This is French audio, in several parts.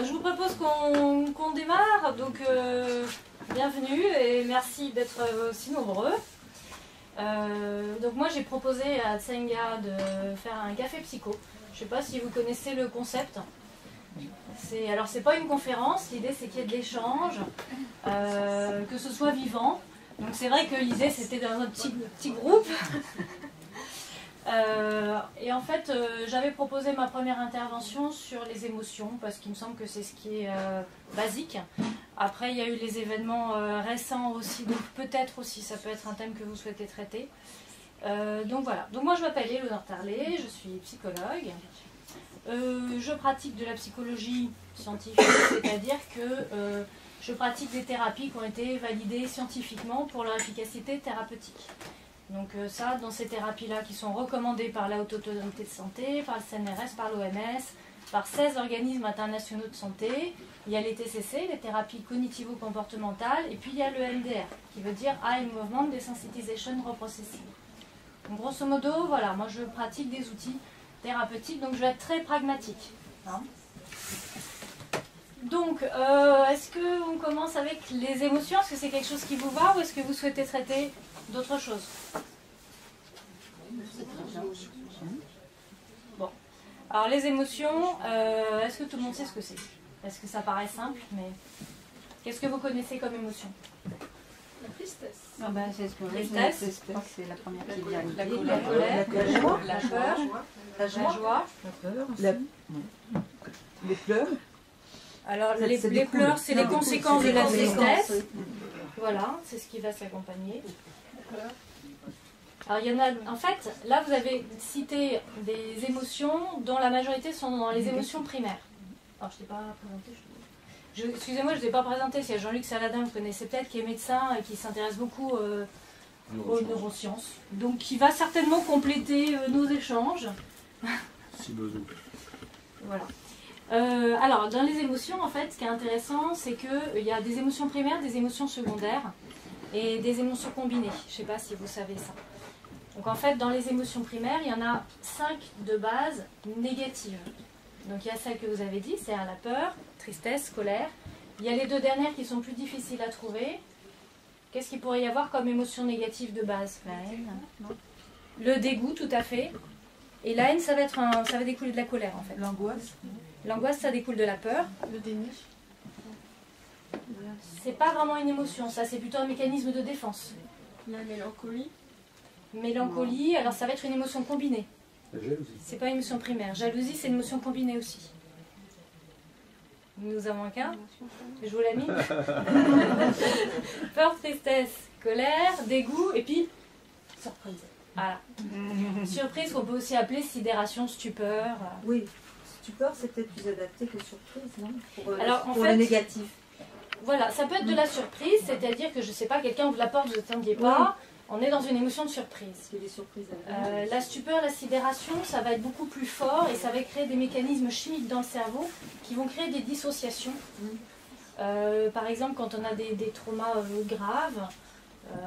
je vous propose qu'on démarre. Donc, bienvenue et merci d'être aussi nombreux. Donc moi, j'ai proposé à Tsenga de faire un café psycho. Je ne sais pas si vous connaissez le concept. Alors, c'est pas une conférence. L'idée, c'est qu'il y ait de l'échange, que ce soit vivant. Donc, c'est vrai que l'idée, c'était dans un petit groupe. Et en fait, j'avais proposé ma première intervention sur les émotions parce qu'il me semble que c'est ce qui est basique. Après, il y a eu les événements récents aussi, donc peut-être aussi ça peut être un thème que vous souhaitez traiter. Donc voilà. Donc moi, je m'appelle Éléonore Tarlet, je suis psychologue. Je pratique de la psychologie scientifique, c'est-à-dire que je pratique des thérapies qui ont été validées scientifiquement pour leur efficacité thérapeutique. Donc ça, dans ces thérapies-là qui sont recommandées par la Haute Autorité de Santé, par le CNRS, par l'OMS, par 16 organismes internationaux de santé, il y a les TCC, les thérapies cognitivo-comportementales, et puis il y a le MDR, qui veut dire Eye Movement Desensitization Reprocessing. Donc grosso modo, voilà, moi je pratique des outils thérapeutiques, donc je vais être très pragmatique. Hein. Donc, est-ce qu'on commence avec les émotions? Est-ce que c'est quelque chose qui vous va ou est-ce que vous souhaitez traiter d'autres choses? Bon. Alors, les émotions, est-ce que tout le monde sait ce que c'est? Est-ce que ça paraît simple? Mais qu'est-ce que vous connaissez comme émotion? La tristesse. Ah ben, c'est ce que Tristesse. c'est la première qui vient. La colère, la peur, la joie. Les pleurs. Alors, les pleurs, c'est les conséquences de la tristesse. Voilà, c'est ce qui va s'accompagner. Alors, il y en a, en fait, là, vous avez cité des émotions dont la majorité sont dans les émotions primaires. Alors, je ne t'ai pas présenté. Excusez-moi, je ne t'ai pas présenté. C'est Jean-Luc Saladin, vous connaissez peut-être, qui est médecin et qui s'intéresse beaucoup aux neurosciences. Donc, qui va certainement compléter nos échanges. Si besoin. Voilà. Alors, dans les émotions, en fait, ce qui est intéressant, c'est qu'il y a des émotions primaires, des émotions secondaires et des émotions combinées. Je ne sais pas si vous savez ça. Donc, en fait, dans les émotions primaires, il y en a 5 de base négatives. Donc, il y a celle que vous avez dit, c'est la peur, tristesse, colère. Il y a les 2 dernières qui sont plus difficiles à trouver. Qu'est-ce qu'il pourrait y avoir comme émotion négative de base? La haine. Le dégoût, tout à fait. Et la haine, ça va découler de la colère, en fait. L'angoisse. L'angoisse, ça découle de la peur. Le déni. C'est pas vraiment une émotion, ça c'est plutôt un mécanisme de défense. La mélancolie. Mélancolie, alors ça va être une émotion combinée. La jalousie. C'est pas une émotion primaire. Jalousie, c'est une émotion combinée aussi. Nous avons qu'un. Je vous l'ai mis. Peur, tristesse, colère, dégoût, et puis surprise. Voilà. Surprise qu'on peut aussi appeler sidération, stupeur. Oui, stupeur c'est peut-être plus adapté que surprise, non? Alors, en pour fait, le négatif. Voilà, ça peut être de la surprise, c'est-à-dire que je sais pas, quelqu'un ouvre la porte, vous n'attendiez pas, on est dans une émotion de surprise. Il y a des surprises La stupeur, la sidération, ça va être beaucoup plus fort et ça va créer des mécanismes chimiques dans le cerveau qui vont créer des dissociations. Par exemple, quand on a des traumas graves,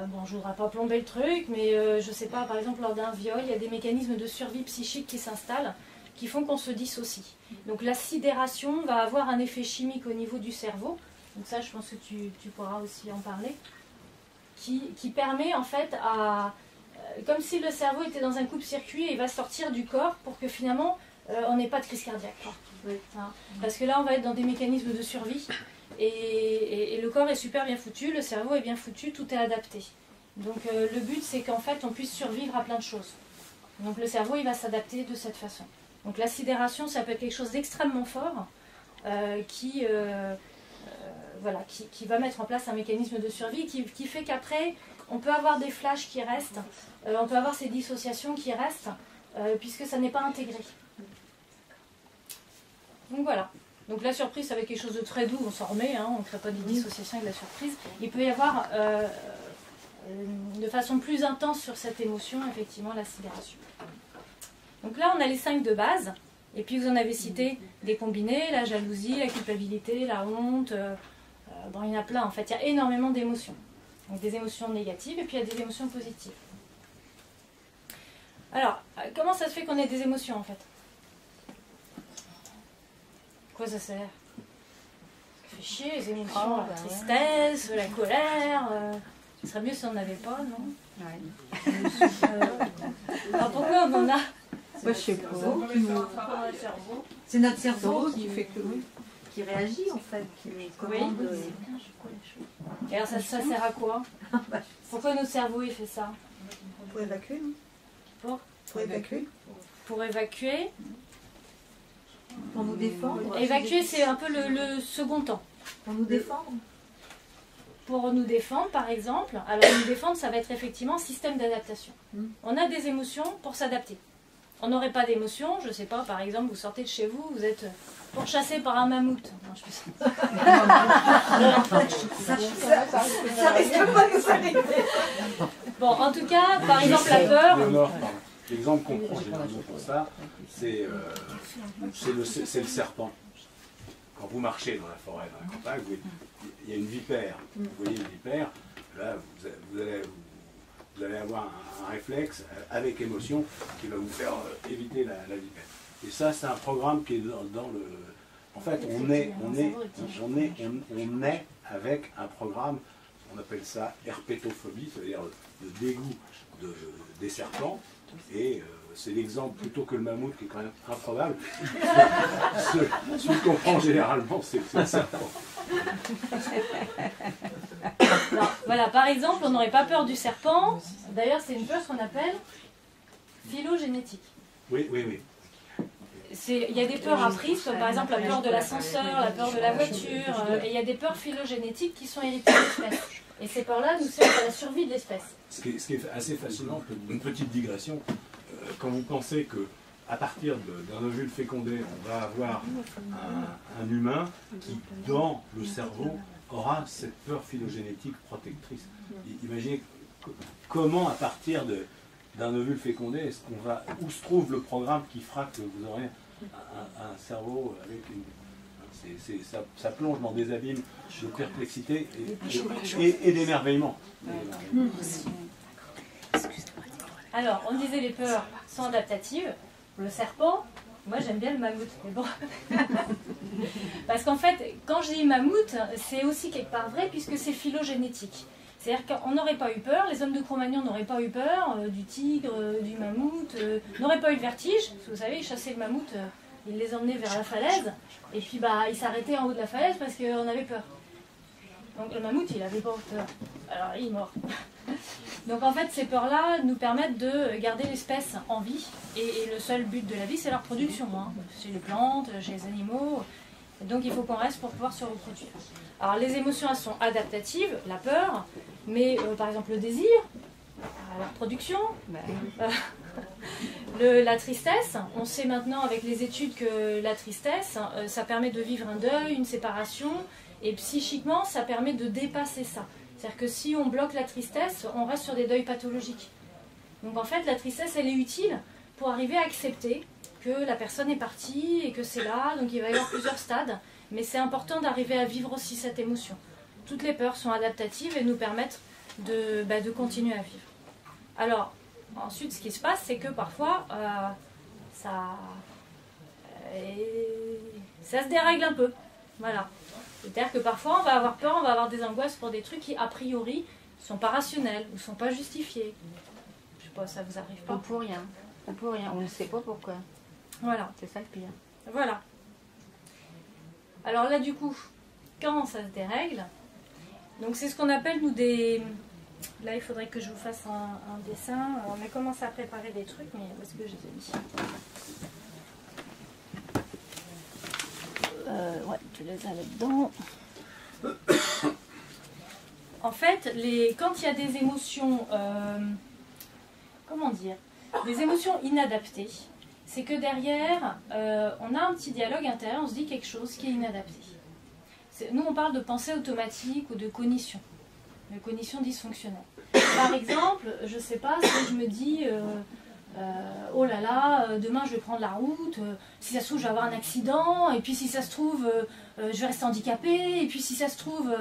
bon, je ne voudrais pas plomber le truc, mais je ne sais pas, par exemple, lors d'un viol, il y a des mécanismes de survie psychique qui s'installent, qui font qu'on se dissocie. Donc la sidération va avoir un effet chimique au niveau du cerveau, donc ça je pense que tu pourras aussi en parler, qui permet en fait comme si le cerveau était dans un coupe-circuit et il va sortir du corps pour que finalement on n'ait pas de crise cardiaque. Hein. Parce que là on va être dans des mécanismes de survie. Et le corps est super bien foutu, le cerveau est bien foutu, tout est adapté. Donc le but c'est qu'en fait on puisse survivre à plein de choses. Donc le cerveau il va s'adapter de cette façon. Donc la sidération ça peut être quelque chose d'extrêmement fort qui va mettre en place un mécanisme de survie qui fait qu'après on peut avoir des flashs qui restent, on peut avoir ces dissociations qui restent puisque ça n'est pas intégré. Donc voilà. Donc la surprise, ça va être quelque chose de très doux, on s'en remet, hein, on ne crée pas des dissociations avec la surprise. Il peut y avoir de façon plus intense sur cette émotion, effectivement, la sidération. Donc là, on a les 5 de base, et puis vous en avez cité des combinés, la jalousie, la culpabilité, la honte, bon, il y en a plein en fait, il y a énormément d'émotions. Donc des émotions négatives, et puis il y a des émotions positives. Alors, comment ça se fait qu'on ait des émotions en fait? Quoi ça sert? fait chier, les émotions, Oh, la bah tristesse, la colère. Ce serait mieux si on n'en avait pas, non? Alors pourquoi on en a? Moi, je sais pas. C'est notre cerveau Qui fait que oui. qui réagit en fait, qui nous commande. Et alors ça sert à quoi? Pourquoi notre cerveau il fait ça? Pour évacuer, non? Pour évacuer. Pour évacuer. Pour nous défendre. Évacuer, c'est un peu le second temps. Pour nous défendre. Pour nous défendre, par exemple, alors nous défendre, ça va être effectivement un système d'adaptation. On a des émotions pour s'adapter. On n'aurait pas d'émotions, je ne sais pas, par exemple, vous sortez de chez vous, vous êtes pourchassé par un mammouth. Non, je fais ça. Ça risque pas de nous arriver. Bon, en tout cas, par exemple, la peur. Léonore, pardon. L'exemple qu'on prend généralement pour ça, c'est le serpent. Quand vous marchez dans la forêt, dans la campagne, il y a une vipère. Vous voyez une vipère, là, vous allez avoir un réflexe avec émotion qui va vous faire éviter la vipère. Et ça, c'est un programme qui est dans le... En fait, on est avec un programme, on appelle ça herpétophobie, c'est-à-dire le dégoût des serpents. Et c'est l'exemple, plutôt que le mammouth, qui est quand même improbable. Celui qu'on prend généralement, c'est le serpent. Alors, voilà, par exemple, on n'aurait pas peur du serpent. D'ailleurs, c'est une peur qu'on appelle phylogénétique. Oui, oui, oui. Il y a des peurs apprises, comme par exemple la peur de l'ascenseur, la peur de la voiture, et il y a des peurs phylogénétiques qui sont héritées de l'espèce. Et ces peurs-là nous servent à la survie de l'espèce. Ce qui est assez fascinant, une petite digression, quand vous pensez que à partir d'un ovule fécondé, on va avoir un humain qui, dans le cerveau, aura cette peur phylogénétique protectrice. Imaginez comment, à partir d'un ovule fécondé, où se trouve le programme qui fera que vous aurez un cerveau avec une... Ça plonge dans des abîmes de perplexité et d'émerveillement. Alors, on disait les peurs sont adaptatives. Le serpent, moi j'aime bien le mammouth, mais bon. Parce qu'en fait, quand je dis mammouth, c'est aussi quelque part vrai puisque c'est phylogénétique. C'est-à-dire qu'on n'aurait pas eu peur, les hommes de Cro-Magnon n'auraient pas eu peur du tigre, du mammouth, n'auraient pas eu de vertige. Parce que vous savez, ils chassaient le mammouth, ils les emmenaient vers la falaise, et puis ils s'arrêtaient en haut de la falaise parce qu'on avait peur. Donc le mammouth, il n'avait pas peur. Alors il est mort. Donc en fait, ces peurs-là nous permettent de garder l'espèce en vie. Et le seul but de la vie, c'est la reproduction. Hein. Chez les plantes, chez les animaux. Donc il faut qu'on reste pour pouvoir se reproduire. Alors les émotions, elles sont adaptatives, la peur, mais par exemple le désir, la reproduction, la tristesse. On sait maintenant avec les études que la tristesse, ça permet de vivre un deuil, une séparation, et psychiquement, ça permet de dépasser ça. C'est-à-dire que si on bloque la tristesse, on reste sur des deuils pathologiques. Donc en fait, la tristesse, elle est utile pour arriver à accepter que la personne est partie et que c'est là, donc il va y avoir plusieurs stades, mais c'est important d'arriver à vivre aussi cette émotion. Toutes les peurs sont adaptatives et nous permettent de continuer à vivre. Alors, ensuite, ce qui se passe, c'est que parfois, ça se dérègle un peu. Voilà. C'est-à-dire que parfois, on va avoir peur, on va avoir des angoisses pour des trucs qui, a priori, ne sont pas rationnels ou ne sont pas justifiés. Je sais pas, ça vous arrive pas? Ou pour rien. Ou pour rien. On ne sait pas pourquoi. Voilà. C'est ça le pire. Voilà. Alors là, du coup, quand ça se dérègle, donc c'est ce qu'on appelle, nous, des... Là, il faudrait que je vous fasse un dessin. Alors, on a commencé à préparer des trucs, mais où est-ce que je les ai mis? Ouais, tu les as là-dedans. En fait, quand il y a des émotions, comment dire, des émotions inadaptées, c'est que derrière, on a un petit dialogue intérieur, on se dit quelque chose qui est inadapté. Nous, on parle de pensée automatique ou de cognition dysfonctionnelle. Par exemple, je ne sais pas si je me dis... oh là là, demain je vais prendre la route, si ça se trouve je vais avoir un accident, et puis si ça se trouve je vais rester handicapée, et puis si ça se trouve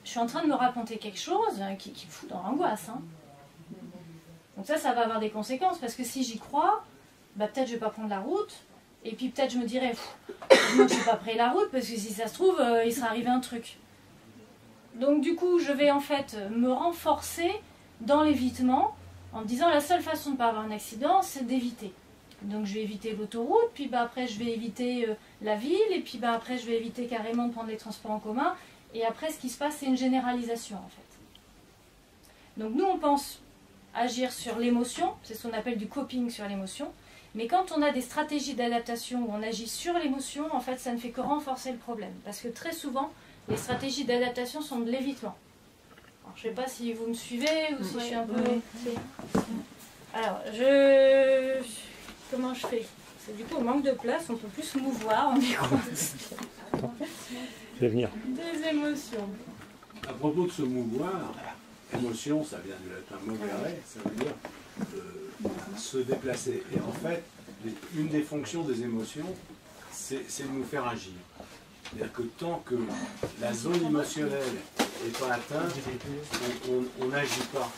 je suis en train de me raconter quelque chose qui me fout dans l'angoisse. Hein. Donc ça va avoir des conséquences, parce que si j'y crois, peut-être je ne vais pas prendre la route, Et puis peut-être je me dirais, moi je suis pas près de la route parce que si ça se trouve, il sera arrivé un truc. Donc du coup, je vais en fait me renforcer dans l'évitement en me disant la seule façon de ne pas avoir un accident, c'est d'éviter. Donc je vais éviter l'autoroute, puis après je vais éviter la ville, et puis après je vais éviter carrément de prendre les transports en commun. Et après, ce qui se passe, c'est une généralisation en fait. Donc nous, on pense agir sur l'émotion, c'est ce qu'on appelle du coping sur l'émotion. Mais quand on a des stratégies d'adaptation où on agit sur l'émotion, en fait, ça ne fait que renforcer le problème. Parce que très souvent, les stratégies d'adaptation sont de l'évitement. Alors, je ne sais pas si vous me suivez ou si je suis un peu... Alors, comment je fais? Parce que du coup, on manque de place, on peut plus se mouvoir, on est coincé. Je vais venir. Des émotions. À propos de se mouvoir, émotion, ça vient du latin movere, ça veut dire se déplacer. Et en fait, une des fonctions des émotions, c'est de nous faire agir. C'est-à-dire que tant que la zone émotionnelle n'est pas atteinte, on n'agit pas.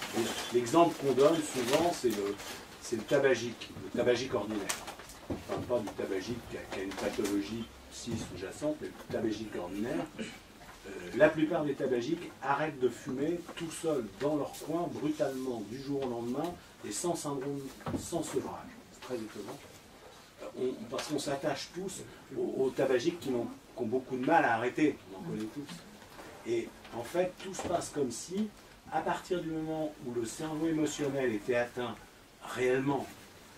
L'exemple qu'on donne souvent, c'est le tabagique ordinaire. On ne parle pas du tabagique qui a une pathologie sous-jacente, mais le tabagique ordinaire. La plupart des tabagiques arrêtent de fumer tout seuls dans leur coin, brutalement, du jour au lendemain, et sans syndrome, sans sevrage. C'est très étonnant. Parce qu'on s'attache tous aux tabagiques qui ont beaucoup de mal à arrêter. On en connaît tous. Et en fait, tout se passe comme si, à partir du moment où le cerveau émotionnel était atteint réellement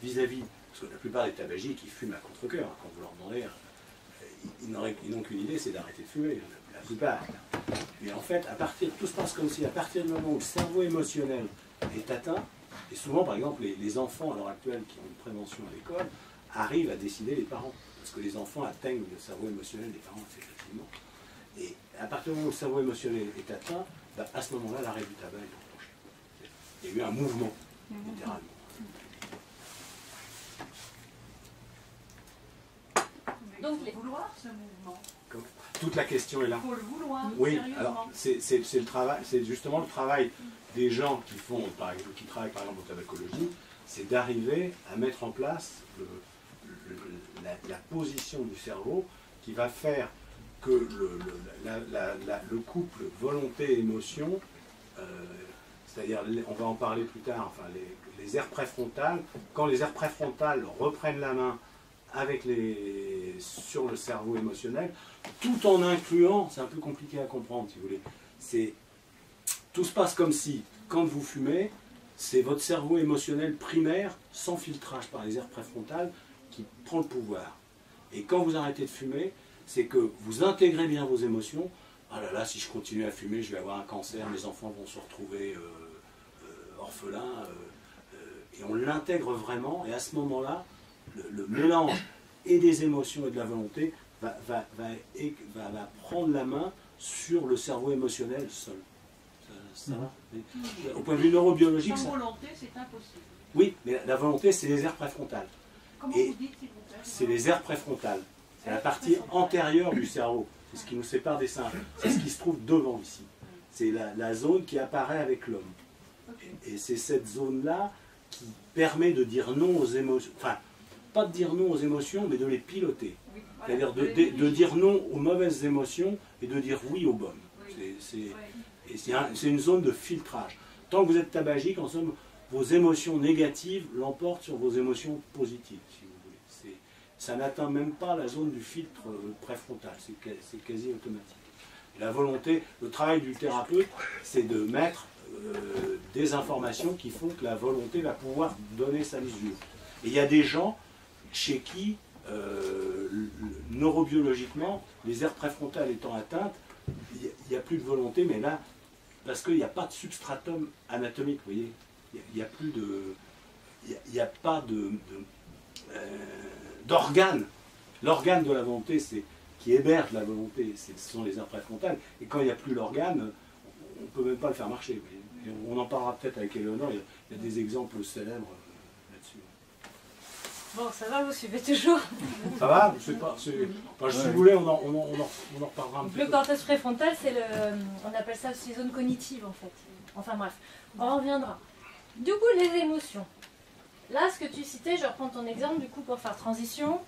vis-à-vis, parce que la plupart des tabagiques, ils fument à contre-cœur. Quand vous leur demandez, ils n'ont qu'une idée, c'est d'arrêter de fumer. La plupart. Et en fait, tout se passe comme si, à partir du moment où le cerveau émotionnel est atteint, et souvent, par exemple, les enfants à l'heure actuelle qui ont une prévention à l'école arrivent à décider les parents. Parce que les enfants atteignent le cerveau émotionnel des parents assez facilement. Et à partir du moment où le cerveau émotionnel est atteint, à ce moment-là, l'arrêt du tabac est enclenché. Il y a eu un mouvement, littéralement. Donc, il faut vouloir ce mouvement. Toute la question est là. Il faut le vouloir, oui, sérieusement. alors c'est le travail, c'est justement le travail des gens qui font, qui travaillent par exemple en tabacologie, c'est d'arriver à mettre en place la position du cerveau qui va faire que le couple volonté-émotion, c'est-à-dire, on va en parler plus tard, enfin, les aires préfrontales, quand les aires préfrontales reprennent la main sur le cerveau émotionnel, tout en incluant, c'est un peu compliqué à comprendre si vous voulez, tout se passe comme si, quand vous fumez, c'est votre cerveau émotionnel primaire, sans filtrage par les aires préfrontales, qui prend le pouvoir. Et quand vous arrêtez de fumer, c'est que vous intégrez bien vos émotions. Ah là là, si je continue à fumer, je vais avoir un cancer, mes enfants vont se retrouver orphelins. Et on l'intègre vraiment, et à ce moment-là, le mélange et des émotions et de la volonté va prendre la main sur le cerveau émotionnel seul. Ça va. Au point de vue neurobiologique, sans volonté, c'est impossible. Oui, mais la volonté, c'est les aires préfrontales. Comment et vous dites, s'il vous plaît? C'est les aires préfrontales. C'est la partie antérieure du cerveau. C'est ce qui nous sépare des singes. C'est ce qui se trouve devant ici. C'est la zone qui apparaît avec l'homme. Et c'est cette zone-là qui permet de dire non aux émotions. Enfin, pas de dire non aux émotions, mais de les piloter. Oui, voilà. C'est-à-dire de dire non aux mauvaises émotions et de dire oui aux bonnes. Oui. C'est une zone de filtrage. Tant que vous êtes tabagique, en somme, vos émotions négatives l'emportent sur vos émotions positives, si vous voulez. Ça n'atteint même pas la zone du filtre préfrontal, c'est quasi automatique. La volonté, le travail du thérapeute, c'est de mettre des informations qui font que la volonté va pouvoir donner sa mesure. Et il y a des gens chez qui, neurobiologiquement, les aires préfrontales étant atteintes, il n'y a plus de volonté, mais là, parce qu'il n'y a pas de substratum anatomique, vous voyez, il n'y a plus de... Il n'y a pas d'organe. L'organe de la volonté, qui héberge la volonté, ce sont les aires préfrontales. Et quand il n'y a plus l'organe, on ne peut même pas le faire marcher. Et on en parlera peut-être avec Éléonore, il y a des exemples célèbres là-dessus. Bon, ça va, vous suivez toujours? Ça va? Je sais pas. Si vous voulez, on en reparlera un peu. Le cortex préfrontal, on appelle ça aussi zone cognitive en fait. Enfin bref, on en reviendra. Du coup, les émotions. Là, ce que tu citais, je reprends ton exemple du coup pour faire transition.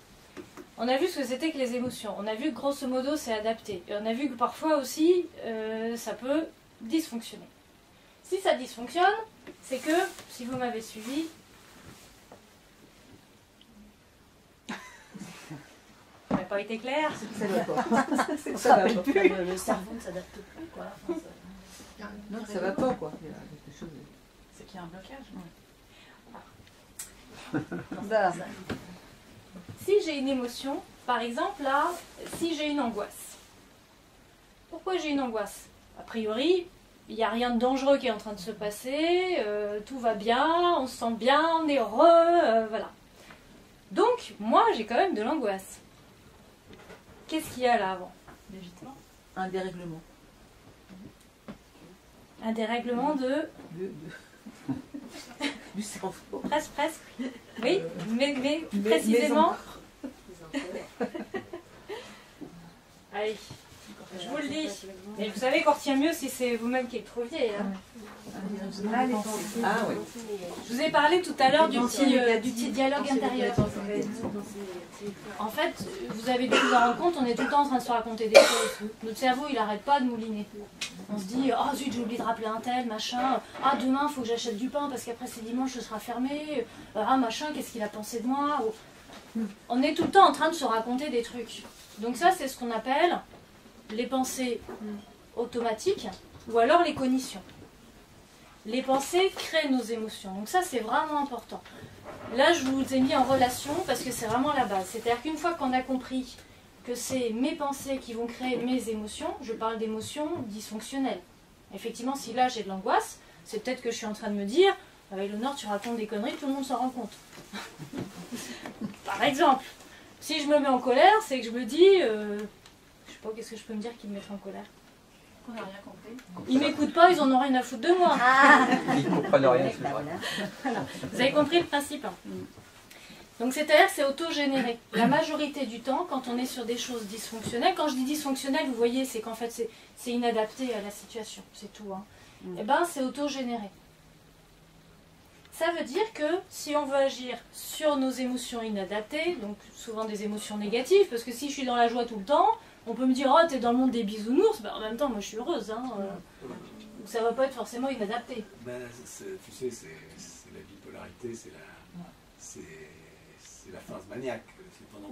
On a vu ce que c'était que les émotions. On a vu que grosso modo c'est adapté. Et on a vu que parfois aussi ça peut dysfonctionner. Si ça dysfonctionne, c'est que, si vous m'avez suivi, ça n'a pas été clair. Ça va pas. Ça va plus. Le cerveau ne s'adapte plus, quoi. Enfin, Non, ça va pas, quoi. Il y a quelque chose. c'est qu'il y a un blocage. Bah, Si j'ai une émotion, par exemple là, si j'ai une angoisse. Pourquoi j'ai une angoisse? A priori, il n'y a rien de dangereux qui est en train de se passer, tout va bien, on se sent bien, on est heureux, voilà. Donc, moi, j'ai quand même de l'angoisse. Qu'est-ce qu'il y a là avant? L'évitement. Un dérèglement. Un dérèglement de... Du cerveau. Presque. Oui, mais plus précisément... Allez, je vous le dis. Et vous savez qu'on retient mieux si c'est vous-même qui le trouviez. Hein. Ah oui. Je vous ai parlé tout à l'heure du petit dialogue intérieur. En fait, vous avez dû vous en rendre compte, on est tout le temps en train de se raconter des choses. Notre cerveau, il n'arrête pas de mouliner. On se dit, oh zut, j'ai oublié de rappeler un tel, machin. Ah, demain, il faut que j'achète du pain parce qu'après c'est dimanche, ce sera fermé. Ah, machin, qu'est-ce qu'il a pensé de moi? On est tout le temps en train de se raconter des trucs. Donc ça, c'est ce qu'on appelle les pensées automatiques ou alors les cognitions. Les pensées créent nos émotions. Donc ça, c'est vraiment important. Là, je vous ai mis en relation parce que c'est vraiment la base. C'est-à-dire qu'une fois qu'on a compris que c'est mes pensées qui vont créer mes émotions, je parle d'émotions dysfonctionnelles. Effectivement, si là, j'ai de l'angoisse, c'est peut-être que je suis en train de me dire « Éléonore, tu racontes des conneries, tout le monde s'en rend compte. » Par exemple, si je me mets en colère, c'est que je me dis je sais pas, qu'est-ce que je peux me dire qui me mettrait en colère? On n'a rien compris. Ils m'écoutent pas, ils en ont rien à foutre de moi. Ils ne comprennent rien, c'est vrai. Vous avez compris le principe, hein. Donc c'est-à-dire que c'est auto-généré. La majorité du temps, quand on est sur des choses dysfonctionnelles, quand je dis dysfonctionnel, vous voyez, c'est qu'en fait c'est inadapté à la situation, c'est tout. Hein. Et ben c'est auto-généré. Ça veut dire que si on veut agir sur nos émotions inadaptées, donc souvent des émotions négatives, parce que si je suis dans la joie tout le temps, on peut me dire « Oh, t'es dans le monde des bisounours », ben, en même temps, moi je suis heureuse. Hein, ça ne va pas être forcément inadapté. Ben, tu sais, c'est la bipolarité, c'est la phase maniaque.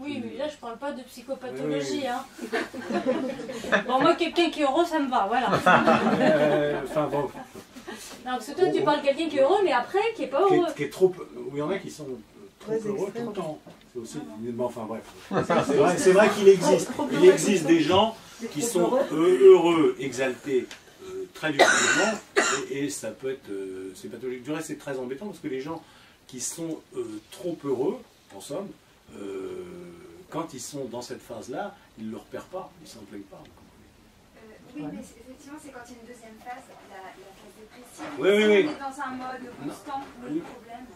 Oui, mais là je parle pas de psychopathologie. Oui. Hein. Bon, moi, quelqu'un qui est heureux, ça me va, voilà. Enfin bon. Non, parce que toi, tu parles de quelqu'un qui est heureux, mais après, qui n'est pas heureux. Qui est trop... Il y en a qui sont trop heureux tout le temps. C'est aussi... Bon, enfin bref. C'est vrai qu'il existe des gens qui sont heureux, exaltés, très durablement, et ça peut être... c'est pathologique. Du reste, c'est très embêtant, parce que les gens qui sont trop heureux, en somme, quand ils sont dans cette phase-là, ils ne le repèrent pas, ils ne s'en plaignent pas. Oui, mais effectivement, c'est quand il y a une deuxième phase, la phase dépressive. Oui. On est dans un mode constant, le problème.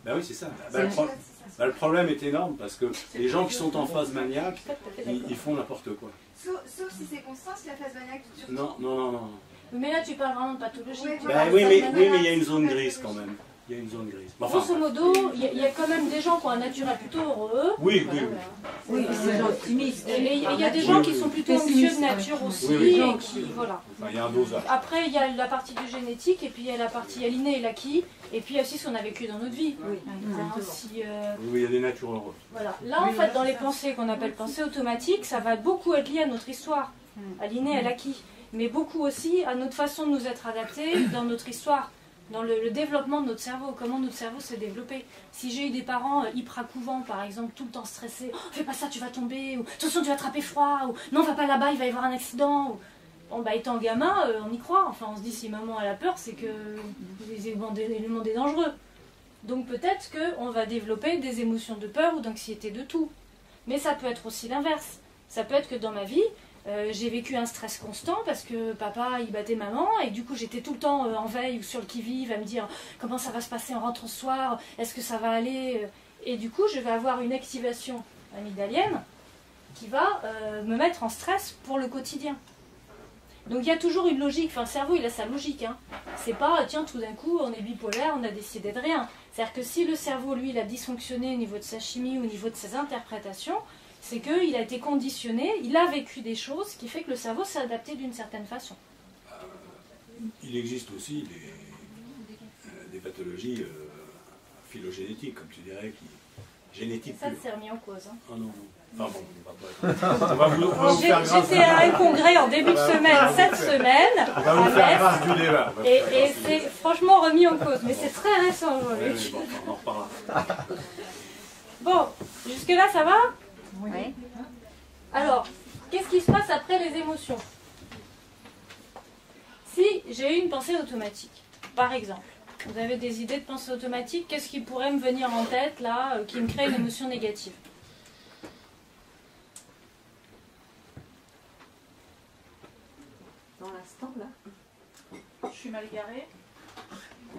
Ben oui, c'est ça. Le problème est énorme parce que les gens qui sont en phase maniaque, ils font n'importe quoi. Sauf si c'est constant, si la phase maniaque dure. Non. Mais là, tu parles vraiment de pathologie. Oui, mais il y a une zone grise quand même. Il y a une zone grise. Enfin, grosso modo, il y a quand même des gens qui ont un naturel plutôt heureux. Oui. Oui, c'est des gens optimistes. Et il y a des gens qui sont plutôt anxieux de nature aussi. Et qui, voilà. Enfin, il y a un dosage. Après, il y a la partie du génétique, et puis il y a la partie l'inné et l'acquis, et puis il y a aussi ce qu'on a vécu dans notre vie. Oui, il y a des natures heureuses. Voilà. Là, en fait, dans les pensées qu'on appelle pensées automatiques, ça va beaucoup être lié à notre histoire, à l'inné et à l'acquis, mais beaucoup aussi à notre façon de nous être adaptés dans notre histoire. Dans le développement de notre cerveau, comment notre cerveau s'est développé. Si j'ai eu des parents hyper-couvants, par exemple, tout le temps stressés, oh, fais pas ça, tu vas tomber, ou attention, tu vas attraper froid, ou non, va pas là-bas, il va y avoir un accident. Ou... Bon, bah, étant gamin, on y croit. Enfin, on se dit, si maman a la peur, c'est que le monde est dangereux. Donc peut-être qu'on va développer des émotions de peur ou d'anxiété de tout. Mais ça peut être aussi l'inverse. Ça peut être que dans ma vie, j'ai vécu un stress constant parce que papa il battait maman et du coup j'étais tout le temps en veille ou sur le qui-vive à me dire comment ça va se passer en rentrant ce soir, est-ce que ça va aller, et du coup je vais avoir une activation amygdalienne qui va me mettre en stress pour le quotidien. Donc il y a toujours une logique, enfin le cerveau il a sa logique, hein. C'est pas tiens tout d'un coup on est bipolaire, on a décidé de rien. C'est-à-dire que si le cerveau lui il a dysfonctionné au niveau de sa chimie, au niveau de ses interprétations, C'est qu'il a été conditionné, il a vécu des choses, ce qui fait que le cerveau s'est adapté d'une certaine façon. Il existe aussi des pathologies phylogénétiques, comme tu dirais, génétiques Ça, pures. c'est remis en cause. Hein. Ah non, non. Enfin bon, on va vous faire grâce. J'étais à un congrès en début de semaine, cette semaine, On va vous faire grâce du débat. et c'est franchement remis en cause, mais c'est très récent aujourd'hui. Ouais, bon, on en reparlera. Bon, jusque-là, ça va? Oui. Alors, qu'est-ce qui se passe après les émotions? Si j'ai eu une pensée automatique, par exemple, vous avez des idées de pensée automatique, qu'est-ce qui pourrait me venir en tête, là, qui me crée une émotion négative? Dans l'instant, là. Je suis mal garée.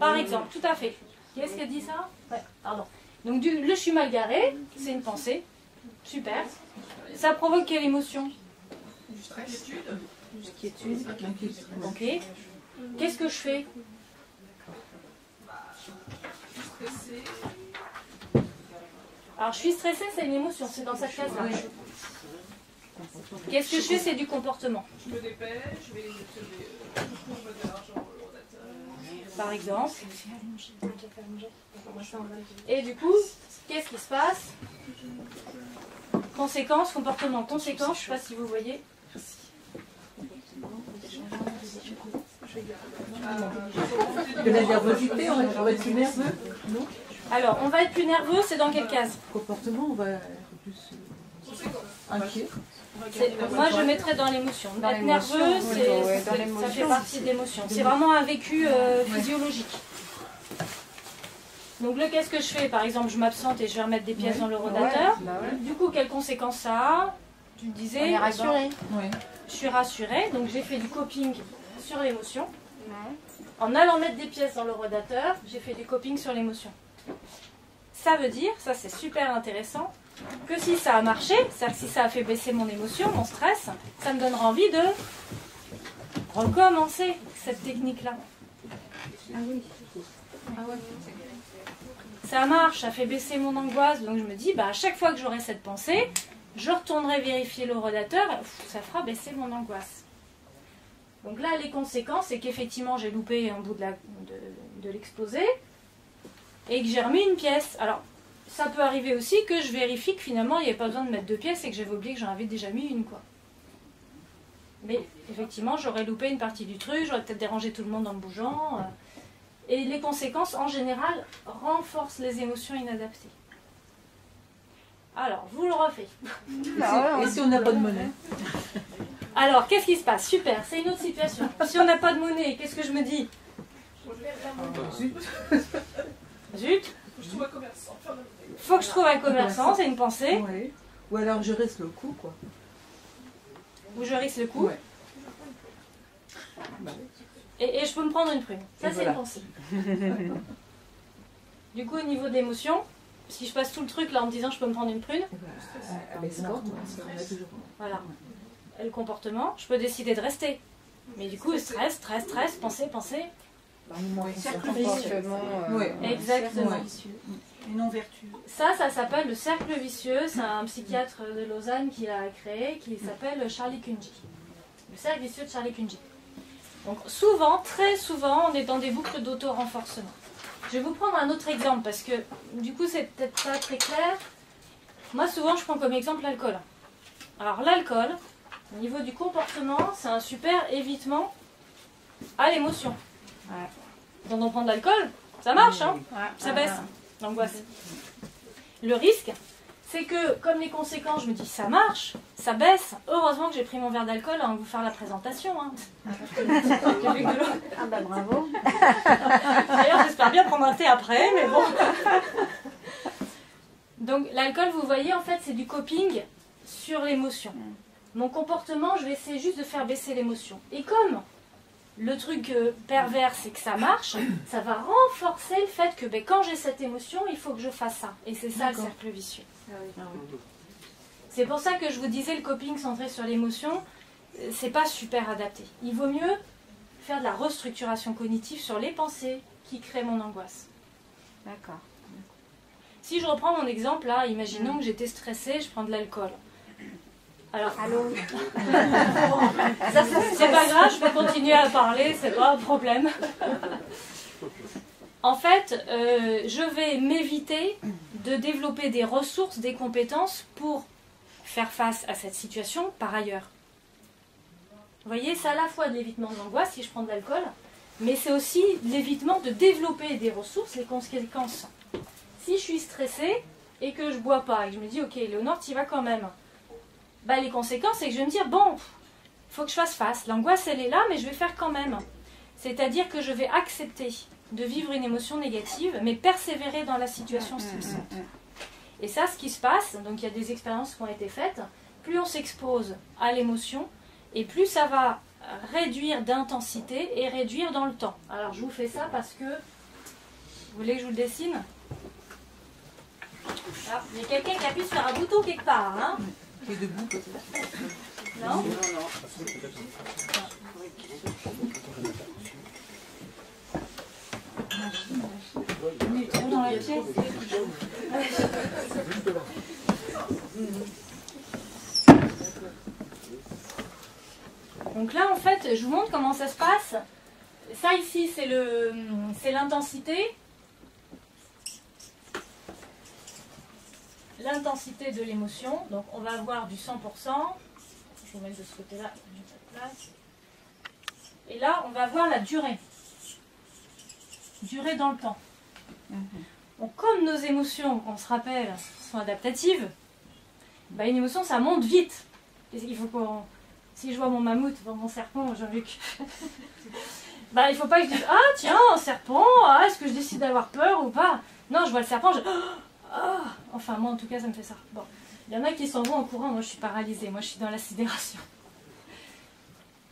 Par exemple, tout à fait. Qui est-ce qui a dit ça? Ouais, pardon. Donc, le je suis mal garé, c'est une pensée. Super. Ça provoque quelle émotion? Quiétude. Ok. Qu'est-ce que je fais? Alors, je suis stressée, c'est une émotion, c'est dans cette case-là. Qu'est-ce que je fais? C'est du comportement. Je me dépêche, je vais mettre de l'argent au ordinateur. Par exemple. Et du coup, qu'est-ce qui se passe? Conséquence, comportement, conséquence, je ne sais pas si vous voyez. De la nervosité, on va être plus nerveux. Non. Alors, on va être plus nerveux, c'est dans quelle case? Comportement, on va être plus inquiet. Moi, je mettrais dans l'émotion. Dans Être l'émotion, nerveux, ouais, dans ça l'émotion, fait partie de l'émotion. C'est vraiment un vécu physiologique. Donc, qu'est-ce que je fais? Par exemple, je m'absente et je vais remettre des pièces dans le rotateur. Du coup, quelles conséquences ça a? Tu me disais. On est rassuré. Je suis rassurée, donc j'ai fait du coping sur l'émotion. En allant mettre des pièces dans le rotateur, j'ai fait du coping sur l'émotion. Ça veut dire, ça c'est super intéressant, que si ça a marché, c'est-à-dire que si ça a fait baisser mon émotion, mon stress, ça me donnera envie de recommencer cette technique-là. Ah oui. Ça marche, ça fait baisser mon angoisse, donc je me dis, à chaque fois que j'aurai cette pensée, je retournerai vérifier le rotateur, et ça fera baisser mon angoisse. Donc là, les conséquences, c'est qu'effectivement, j'ai loupé un bout de l'exposé et que j'ai remis une pièce. Alors, ça peut arriver aussi que je vérifie que finalement, il n'y a pas besoin de mettre deux pièces et que j'avais oublié que j'en avais déjà mis une, quoi. Mais effectivement, j'aurais loupé une partie du truc, j'aurais peut-être dérangé tout le monde en bougeant. Et les conséquences, en général, renforcent les émotions inadaptées. Alors, vous le refaites. Et si on n'a pas de monnaie? Alors, qu'est-ce qui se passe? Super, c'est une autre situation. Si on n'a pas de monnaie, qu'est-ce que je me dis? Zut. Zut. Je trouve un commerçant. Faut que je trouve un commerçant, c'est une pensée. Ouais. Ou alors je reste le coup, quoi. Ou je risque le coup. Ouais. Et je peux me prendre une prune. Ça, Et c'est voilà. une pensée. Du coup, au niveau de l'émotion, si je passe tout le truc là en me disant je peux me prendre une prune, Avec sport, on a toujours. voilà. Et le comportement, je peux décider de rester. Mais du coup, stress, pensée. Cercle vicieux. Ouais. Exactement. Ouais. Et non vertu. Ça s'appelle le cercle vicieux. C'est un psychiatre de Lausanne qui l'a créé, qui s'appelle Charlie Kunji. Le cercle vicieux de Charlie Kunji. Donc souvent, très souvent, on est dans des boucles d'auto-renforcement. Je vais vous prendre un autre exemple parce que du coup, c'est peut-être pas très clair. Moi, souvent, je prends comme exemple l'alcool. Alors l'alcool, au niveau du comportement, c'est un super évitement à l'émotion. Quand on prend de l'alcool, ça marche, hein, ça baisse l'angoisse. Le risque, c'est que comme les conséquences, je me dis ça marche, ça baisse. Heureusement que j'ai pris mon verre d'alcool avant de vous faire la présentation. Hein. J'ai vu que de l'eau. Ah bah bravo. D'ailleurs, j'espère bien prendre un thé après, mais bon. Donc l'alcool, vous voyez, en fait, c'est du coping sur l'émotion. Mon comportement, je vais essayer juste de faire baisser l'émotion. Et comme le truc pervers, c'est que ça marche, ça va renforcer le fait que quand j'ai cette émotion, il faut que je fasse ça. Et c'est ça le cercle vicieux. C'est pour ça que je vous disais, le coping centré sur l'émotion, c'est pas super adapté. Il vaut mieux faire de la restructuration cognitive sur les pensées qui créent mon angoisse. D'accord. Si je reprends mon exemple là, imaginons que j'étais stressée, je prends de l'alcool. Alors, Allô. c'est pas grave, je vais continuer à parler, c'est pas un problème. En fait, je vais m'éviter de développer des ressources, des compétences pour faire face à cette situation par ailleurs. Vous voyez, c'est à la fois de l'évitement de l'angoisse si je prends de l'alcool, mais c'est aussi l'évitement de développer des ressources, les conséquences. Si je suis stressée et que je bois pas et que je me dis ok Léonore tu y vas quand même, bah, les conséquences c'est que je vais me dire bon, il faut que je fasse face, l'angoisse elle est là mais je vais faire quand même. C'est-à-dire que je vais accepter de vivre une émotion négative mais persévérer dans la situation stressante. Et ça ce qui se passe, donc il y a des expériences qui ont été faites, plus on s'expose à l'émotion et plus ça va réduire d'intensité et réduire dans le temps. Alors je vous fais ça parce que vous voulez que je vous le dessine? Ah, il y a quelqu'un qui appuie sur un bouton quelque part, hein? Qui est debout peut-être. Non? On est trop dans la pièce. Donc là, en fait, je vous montre comment ça se passe. Ça ici, c'est l'intensité. L'intensité de l'émotion. Donc on va avoir du 100%. Je vais vous mettre de ce côté-là. Et là, on va voir la durée. Durée dans le temps. Donc comme nos émotions, on se rappelle, sont adaptatives, bah, une émotion, ça monte vite. Il faut qu'on... Si je vois mon mammouth, mon serpent, Jean-Luc, bah, il ne faut pas que je dise « Ah tiens, un serpent, ah, est-ce que je décide d'avoir peur ou pas ?» Non, je vois le serpent, je... Ah, enfin, moi en tout cas, ça me fait ça. Bon, il y en a qui s'en vont en courant, moi je suis paralysée, moi je suis dans la sidération.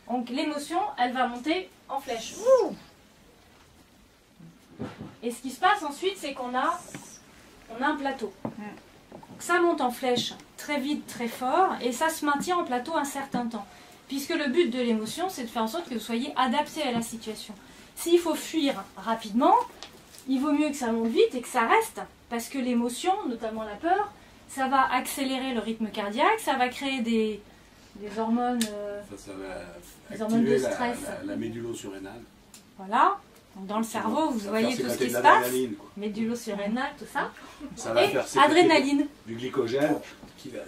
Donc l'émotion, elle va monter en flèche. Ouh. Et ce qui se passe ensuite, c'est qu'on a un plateau. Donc ça monte en flèche très vite, très fort, et ça se maintient en plateau un certain temps. Puisque le but de l'émotion, c'est de faire en sorte que vous soyez adapté à la situation. S'il faut fuir rapidement, il vaut mieux que ça monte vite et que ça reste, parce que l'émotion, notamment la peur, ça va accélérer le rythme cardiaque, ça va créer des hormones, Ça va des hormones de activer stress. la médulo-surrénale. Voilà. Donc dans le cerveau, vous Ça va voyez faire tout ce qui sécréter se de passe, l'adrénaline, quoi. médulo-surrénal, tout ça, Ça va et faire sécréter adrénaline. du glycogène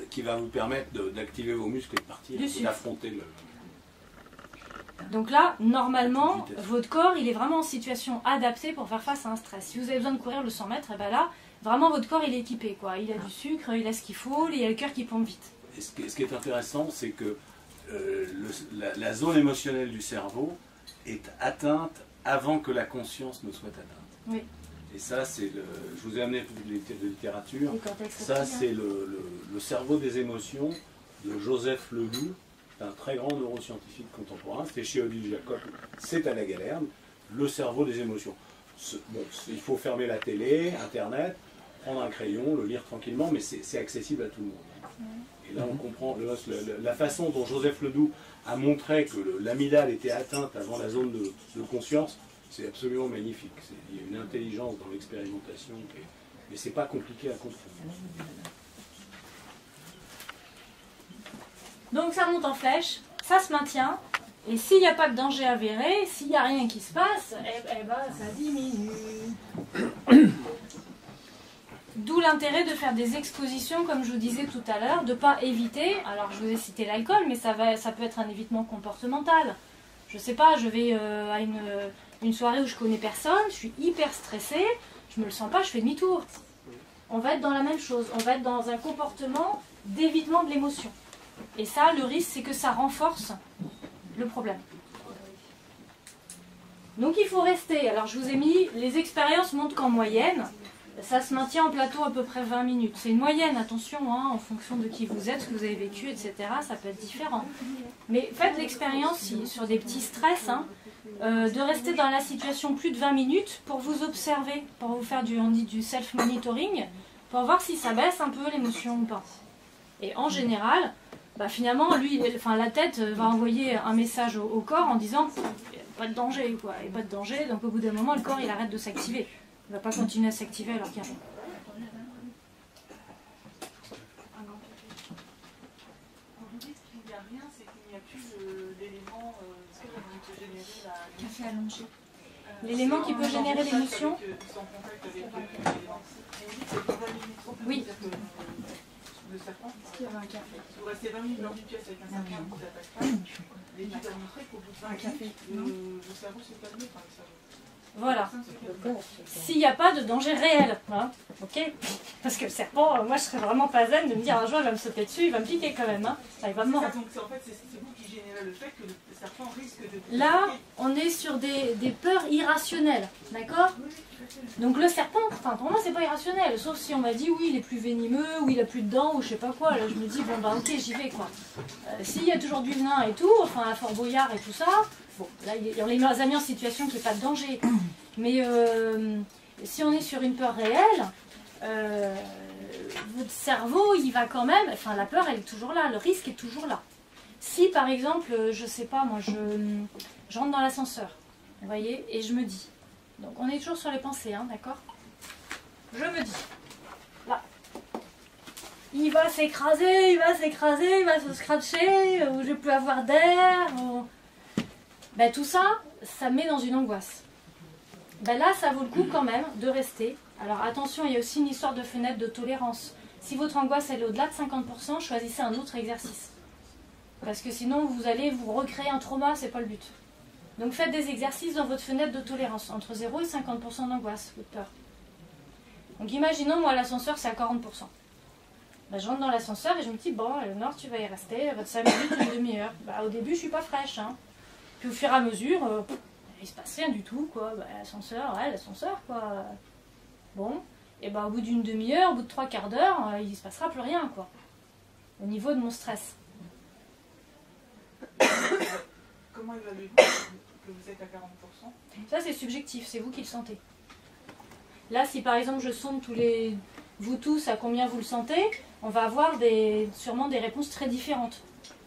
qui va vous permettre d'activer vos muscles et de partir, Du sucre. d'affronter le... Donc là, normalement, Petite vitesse. votre corps, il est vraiment en situation adaptée pour faire face à un stress. Si vous avez besoin de courir le 100 mètres, et ben là, vraiment votre corps, il est équipé, quoi. Il a du sucre, il a ce qu'il faut, il y a le cœur qui pompe vite. Et ce qui est intéressant, c'est que la zone émotionnelle du cerveau est atteinte avant que la conscience ne soit atteinte. Oui. Et ça, c'est je vous ai amené de littérature. Le cortex Ça, reptilien. c'est le cerveau des émotions de Joseph Ledoux, un très grand neuroscientifique contemporain. C'était chez Odile Jacob, c'est à la Galerne, le cerveau des émotions. Bon, il faut fermer la télé, Internet, prendre un crayon, le lire tranquillement, mais c'est accessible à tout le monde. Et là, on comprend la façon dont Joseph Ledoux a montré que l'amygdale était atteinte avant la zone de conscience. C'est absolument magnifique. Il y a une intelligence dans l'expérimentation, mais c'est pas compliqué à comprendre. Donc ça monte en flèche, ça se maintient, et s'il n'y a pas de danger avéré, s'il n'y a rien qui se passe, eh ben, ça diminue. D'où l'intérêt de faire des expositions, comme je vous disais tout à l'heure, de ne pas éviter, alors je vous ai cité l'alcool, mais ça peut être un évitement comportemental. Je sais pas, je vais à une soirée où je connais personne, je suis hyper stressée, je me le sens pas, je fais demi-tour. On va être dans la même chose, on va être dans un comportement d'évitement de l'émotion. Et ça, le risque, c'est que ça renforce le problème. Donc il faut rester. Alors je vous ai mis, les expériences montrent qu'en moyenne, ça se maintient en plateau à peu près 20 minutes. C'est une moyenne, attention, hein, en fonction de qui vous êtes, ce que vous avez vécu, etc. Ça peut être différent. Mais faites l'expérience sur des petits stress, hein, de rester dans la situation plus de 20 minutes pour vous observer, pour vous faire du self-monitoring, pour voir si ça baisse un peu l'émotion ou pas. Et en général, bah finalement, la tête va envoyer un message au corps en disant pas de danger, quoi, et pas de danger. Donc au bout d'un moment, le corps il arrête de s'activer. Il ne va pas continuer à s'activer alors qu'il y a rien. peut générer la... Café allongé. L'élément qui peut générer l'émotion. Ils sont en contact avec l'élément. C'est pas 20 minutes. Oui. Le serpent. Est-ce qu'il y avait un café? Si vous restez 20 minutes dans une pièce avec un serpent qui ne s'attaque pas, l'étude a montré qu'au bout de 20 minutes, le cerveau s'est calmé. Enfin, le cerveau. Voilà. S'il n'y a pas de danger réel, hein, ok. Parce que le serpent, moi je serais vraiment pas zen de me dire un jour il va me sauter dessus, il va me piquer quand même, hein. Enfin, il va me mordre. Donc en fait c'est vous qui générez le fait que le serpent risque de... Là, on est sur des peurs irrationnelles, d'accord? Donc le serpent, enfin pour moi c'est pas irrationnel, sauf si on m'a dit oui il est plus venimeux, ou il a plus de dents, ou je sais pas quoi, là je me dis bon bah ok j'y vais quoi. S'il y a toujours du venin et tout, enfin à Fort Boyard et tout ça, bon là on les a mis en situation qu'il n'y ait pas de danger. Mais si on est sur une peur réelle, votre cerveau il va quand même, enfin la peur elle est toujours là, le risque est toujours là. Si par exemple, je sais pas moi, je rentre dans l'ascenseur, vous voyez, et je me dis, donc on est toujours sur les pensées, hein, d'accord? Je me dis, là, il va s'écraser, il va se scratcher, ou je ne vais plus avoir d'air, ou... Ben, tout ça, ça me met dans une angoisse. Ben là, ça vaut le coup quand même de rester. Alors attention, il y a aussi une histoire de fenêtre de tolérance. Si votre angoisse elle est au-delà de 50%, choisissez un autre exercice. Parce que sinon, vous allez vous recréer un trauma, c'est pas le but. Donc faites des exercices dans votre fenêtre de tolérance, entre 0 et 50% d'angoisse, votre peur. Donc imaginons, moi l'ascenseur c'est à 40%. Ben, je rentre dans l'ascenseur et je me dis, bon, Nord, tu vas y rester, votre 5 minutes, une demi-heure. Ben, au début, je suis pas fraîche. Hein. Puis au fur et à mesure, il se passe rien du tout, quoi. Ben, l'ascenseur, quoi. Bon, et ben, au bout d'une demi-heure, au bout de 3 quarts d'heure, il se passera plus rien, quoi. Au niveau de mon stress. Comment évaluez-vous que vous êtes à 40%? Ça, c'est subjectif, c'est vous qui le sentez. Là, si par exemple je sonde vous tous à combien vous le sentez, on va avoir sûrement des réponses très différentes.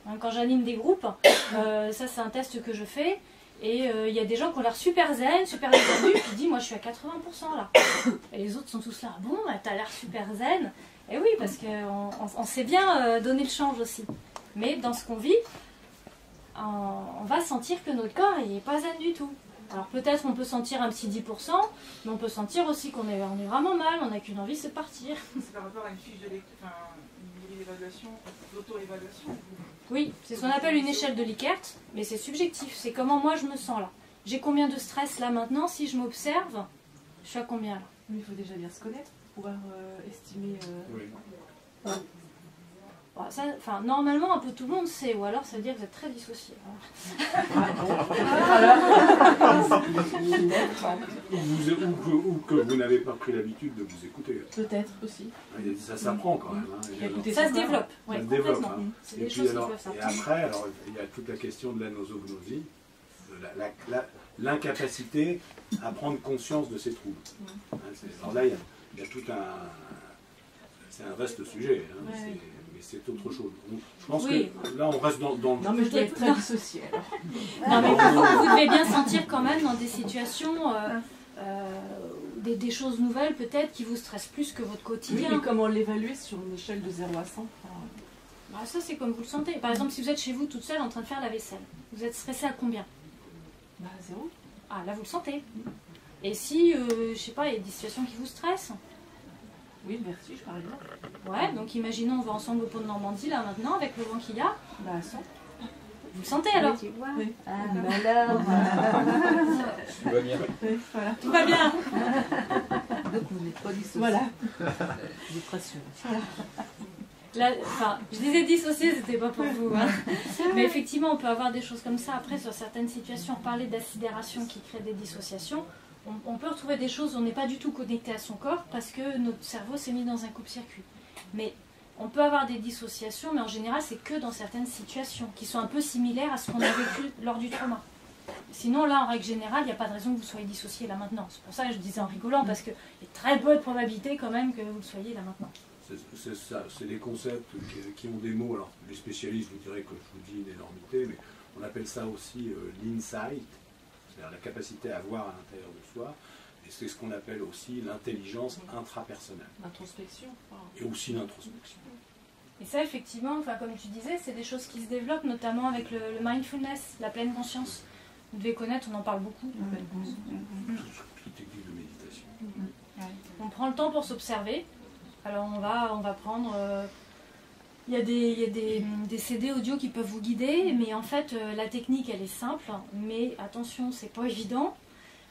Hein, quand j'anime des groupes, ça c'est un test que je fais, et il y a des gens qui ont l'air super zen, super détendus, qui disent moi je suis à 80% là. Et les autres sont tous là, bon, bah, t'as l'air super zen. Et oui, parce qu'on sait bien donner le change aussi. Mais dans ce qu'on vit, on va sentir que notre corps il n'est pas zen du tout. Alors peut-être on peut sentir un petit 10%, mais on peut sentir aussi qu'on est vraiment mal, on n'a qu'une envie, c'est de partir. C'est par rapport à une fiche de lecture, enfin une grille d'évaluation, d'auto-évaluation. Oui, c'est ce qu'on appelle une échelle de Likert, mais c'est subjectif, c'est comment moi je me sens là. J'ai combien de stress là maintenant, si je m'observe, je suis à combien là? Mais il faut déjà bien se connaître pour pouvoir estimer... Oui. Ça, normalement, un peu tout le monde sait, ou alors ça veut dire que vous êtes très dissocié. Ou que vous n'avez pas pris l'habitude de vous écouter. Peut-être aussi. Ça s'apprend quand même. Hein. Ça se développe. Ça Ouais, se développe. complètement. Hein. C'est des choses qui peuvent Et s'apprendre. après, alors, il y a toute la question de l'anosognosie, de l'incapacité à prendre conscience de ces troubles. Hein, alors là, il y a tout un... C'est un vaste sujet, hein, Ouais. mais c'est autre chose. Je pense Oui. que là, on reste dans le... Non, mais je dois être très dissociée. Non, mais vous devez bien sentir quand même dans des situations, des choses nouvelles peut-être qui vous stressent plus que votre Oui, quotidien. mais comment l'évaluer sur une échelle de 0 à 100? Bah, ça, c'est comme vous le sentez. Par exemple, si vous êtes chez vous toute seule en train de faire la vaisselle, vous êtes stressé à combien? Bah, 0. Ah, là, vous le sentez. Et si, je sais pas, il y a des situations qui vous stressent? Oui, le vertige, par exemple. Ouais, donc imaginons, on va ensemble au pont de Normandie, là, maintenant, avec le vent qu'il y a. Bah, 100. Vous le sentez, alors? Tu vois. Oui. Ah, mais alors. Tu vas bien. Oui, voilà. Tout va bien. Donc vous n'êtes pas dissocié. Voilà. Dépression. Là, enfin, je disais dissocier, c'était pas pour vous. Hein. Mais effectivement, on peut avoir des choses comme ça. Après, sur certaines situations, on parlait d'acidération qui crée des dissociations. On peut retrouver des choses où on n'est pas du tout connecté à son corps parce que notre cerveau s'est mis dans un coupe-circuit. Mais on peut avoir des dissociations, mais en général, c'est que dans certaines situations qui sont un peu similaires à ce qu'on a vécu lors du trauma. Sinon, là, en règle générale, il n'y a pas de raison que vous soyez dissocié là maintenant. C'est pour ça que je disais en rigolant, parce qu'il y a très peu de probabilité quand même que vous le soyez là maintenant. C'est ça, c'est des concepts qui ont des mots. Alors, les spécialistes vous diraient que je vous dis une énormité, mais on appelle ça aussi l'insight, c'est-à-dire la capacité à voir à l'intérieur de soi. Et c'est ce qu'on appelle aussi l'intelligence intrapersonnelle. L'introspection. Et aussi l'introspection. Et ça, effectivement, enfin, comme tu disais, c'est des choses qui se développent, notamment avec le mindfulness, la pleine conscience. Vous devez connaître, on en parle beaucoup. Toute technique de méditation. On prend le temps pour s'observer. Alors on va prendre... Il y a des CD audio qui peuvent vous guider, mais en fait la technique elle est simple, mais attention, c'est pas évident.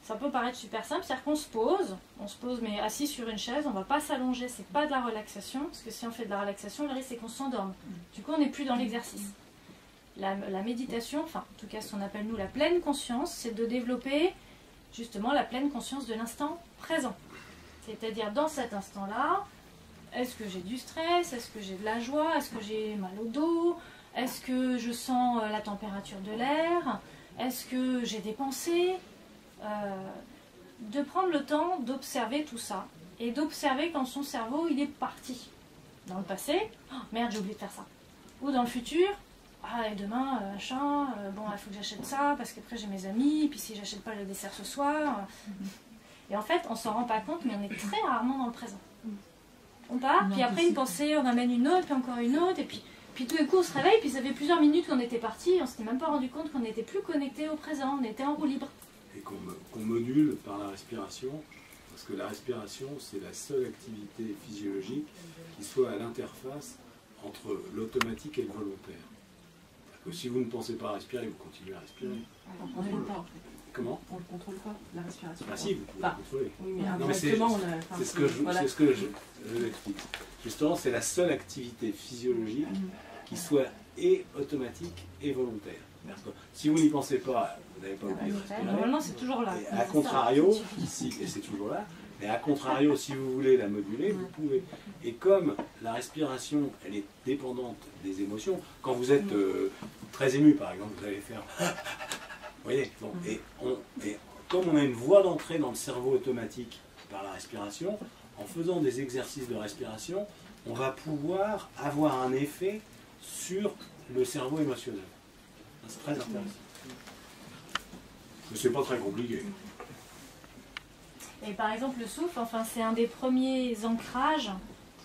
Ça peut paraître super simple, c'est-à-dire qu'on se pose mais assis sur une chaise, on ne va pas s'allonger, c'est pas de la relaxation, parce que si on fait de la relaxation, le risque c'est qu'on s'endorme. Du coup on n'est plus dans l'exercice. La méditation, enfin en tout cas ce qu'on appelle nous la pleine conscience, c'est de développer justement la pleine conscience de l'instant présent. C'est-à-dire dans cet instant-là, est-ce que j'ai du stress? Est-ce que j'ai de la joie? Est-ce que j'ai mal au dos? Est-ce que je sens la température de l'air? Est-ce que j'ai des pensées? De prendre le temps d'observer tout ça. Et d'observer quand son cerveau il est parti. Dans le passé, oh, merde j'ai oublié de faire ça. Ou dans le futur, ah et demain, machin, bon il faut que j'achète ça parce qu'après j'ai mes amis, et puis si j'achète pas le dessert ce soir. Et en fait on s'en rend pas compte mais on est très rarement dans le présent. On part, puis après une pensée, on amène une autre, puis encore une autre, et puis tout d'un coup on se réveille, puis ça fait plusieurs minutes qu'on était parti, et on s'était même pas rendu compte qu'on n'était plus connecté au présent, on était en roue libre. Et qu'on module par la respiration, parce que la respiration c'est la seule activité physiologique qui soit à l'interface entre l'automatique et le volontaire. Que si vous ne pensez pas à respirer, vous continuez à respirer. On ne contrôle pas en fait. Comment? On ne contrôle pas, la respiration. Ah si, vous pouvez la contrôler. Oui, mais non, mais c'est ce que je l'explique. Justement, c'est la seule activité physiologique qui soit et automatique et volontaire. Si vous n'y pensez pas, vous n'avez pas oublié de respirer. Normalement, c'est toujours là. Et à contrario, ici, et c'est toujours là, mais à contrario, si vous voulez la moduler, vous pouvez. Et comme la respiration, elle est dépendante des émotions, quand vous êtes très ému, par exemple, vous allez faire... Vous voyez, bon, et comme on a une voie d'entrée dans le cerveau automatique par la respiration, en faisant des exercices de respiration, on va pouvoir avoir un effet sur le cerveau émotionnel. C'est très intéressant. Mais c'est pas très compliqué. Et par exemple le souffle, enfin, c'est un des premiers ancrages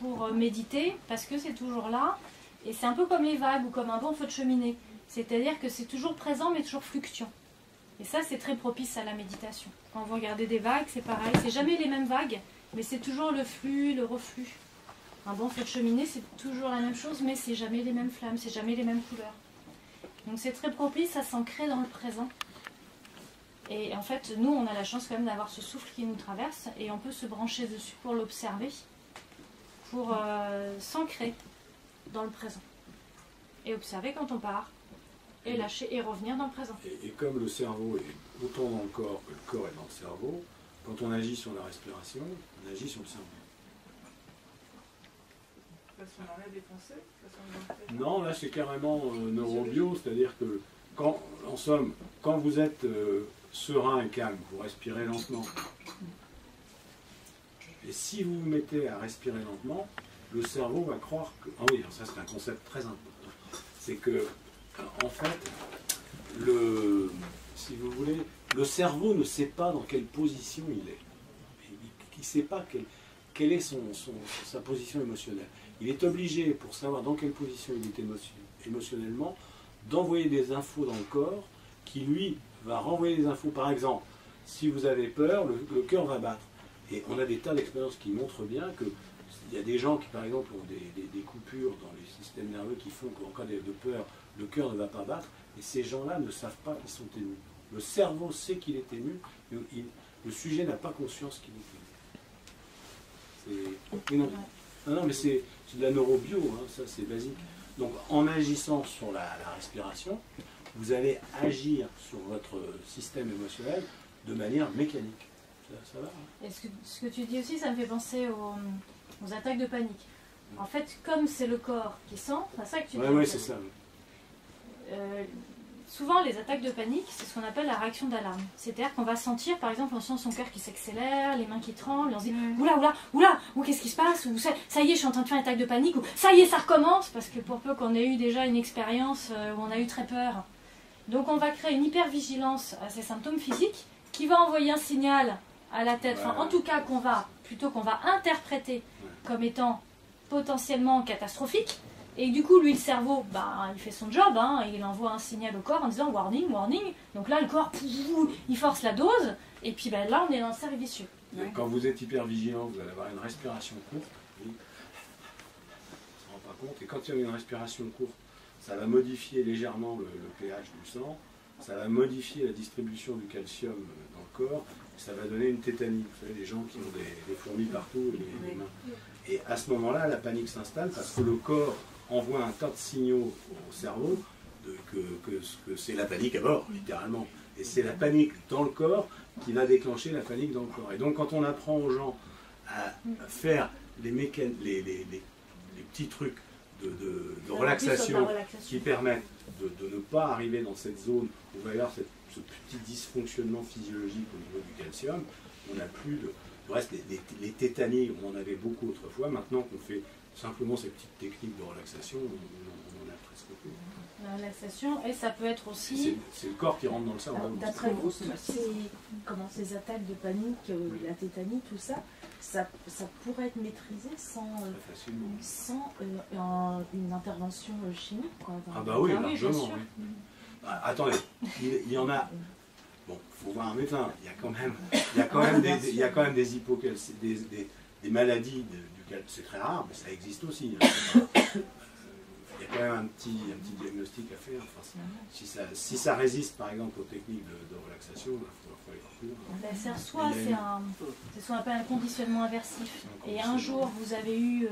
pour méditer, parce que c'est toujours là, et c'est un peu comme les vagues ou comme un bon feu de cheminée. C'est-à-dire que c'est toujours présent mais toujours fluctuant. Et ça, c'est très propice à la méditation. Quand vous regardez des vagues, c'est pareil. C'est jamais les mêmes vagues, mais c'est toujours le flux, le reflux. Un bon feu de cheminée, c'est toujours la même chose, mais c'est jamais les mêmes flammes, c'est jamais les mêmes couleurs. Donc c'est très propice à s'ancrer dans le présent. Et en fait, nous, on a la chance quand même d'avoir ce souffle qui nous traverse, et on peut se brancher dessus pour l'observer, pour s'ancrer dans le présent. Et observer quand on part. Et lâcher et revenir dans le présent. Et comme le cerveau est autant dans le corps que le corps est dans le cerveau, quand on agit sur la respiration, on agit sur le cerveau. Parce qu'on enlève des pensées? Non, là c'est carrément neurobio, c'est-à-dire que en somme, quand vous êtes serein et calme, vous respirez lentement. Et si vous vous mettez à respirer lentement, le cerveau va croire que... Ah oui, ça c'est un concept très important. C'est que en fait, si vous voulez, le cerveau ne sait pas dans quelle position il est. Il ne sait pas quelle est sa position émotionnelle. Il est obligé, pour savoir dans quelle position il est émotionnellement, d'envoyer des infos dans le corps qui, lui, va renvoyer des infos. Par exemple, si vous avez peur, le cœur va battre. Et on a des tas d'expériences qui montrent bien que il y a des gens qui, par exemple, ont des coupures dans les systèmes nerveux qui font qu'en cas de peur, le cœur ne va pas battre, et ces gens-là ne savent pas qu'ils sont émus. Le cerveau sait qu'il est ému, mais le sujet n'a pas conscience qu'il est ému. Non, mais c'est de la neurobio, hein, ça c'est basique. Donc en agissant sur la respiration, vous allez agir sur votre système émotionnel de manière mécanique. Ça va, hein. Et ce que tu dis aussi, ça me fait penser aux attaques de panique. En fait, comme c'est le corps qui sent, c'est ça que tu dis. Oui, c'est ça. Souvent, les attaques de panique, c'est ce qu'on appelle la réaction d'alarme. C'est-à-dire qu'on va sentir, par exemple, on sent son cœur qui s'accélère, les mains qui tremblent, on se dit oula, ou qu'est-ce qui se passe, ou ça y est, je suis en train de faire une attaque de panique, ou ça y est, ça recommence, parce que pour peu qu'on ait eu déjà une expérience où on a eu très peur. Donc on va créer une hypervigilance à ces symptômes physiques qui va envoyer un signal à la tête, enfin en tout cas qu'on va interpréter comme étant potentiellement catastrophique, Et du coup, lui, le cerveau, il fait son job, hein, il envoie un signal au corps en disant warning, warning. Donc là, le corps, il force la dose, et puis là, on est dans le cercle vicieux. Quand vous êtes hyper vigilant, vous allez avoir une respiration courte. On ne se rend pas compte. Et quand il y a une respiration courte, ça va modifier légèrement le pH du sang, ça va modifier la distribution du calcium dans le corps, et ça va donner une tétanie. Vous savez, les gens qui ont des fourmis partout, les mains. Et à ce moment-là, la panique s'installe parce que le corps envoie un tas de signaux au cerveau que c'est la panique à bord, littéralement. Et c'est la panique dans le corps qui va déclencher la panique dans le corps. Et donc quand on apprend aux gens à faire les petits trucs de relaxation qui permettent de ne pas arriver dans cette zone où il va y avoir ce petit dysfonctionnement physiologique au niveau du calcium, on n'a plus de... Du reste, les tétanies, on en avait beaucoup autrefois. Maintenant qu'on fait simplement ces petites techniques de relaxation, on en a presque plus. La relaxation, et ça peut être aussi... C'est le corps qui rentre dans le cerveau. D'après vous, ces attaques de panique, la tétanie, tout ça, ça pourrait être maîtrisé sans une intervention chimique, quoi. Ah bah oui, largement. Oui. Attendez, il y en a... Bon, il faut voir un médecin. Il y a quand même des hypocalcémies, des maladies duquel c'est très rare, mais ça existe aussi. Hein. Il y a quand même un petit diagnostic à faire. Enfin, si ça résiste, par exemple, aux techniques de relaxation, il faut aller voir. Soit c'est ce qu'on appelle un conditionnement inversif. Et un jour, vous avez eu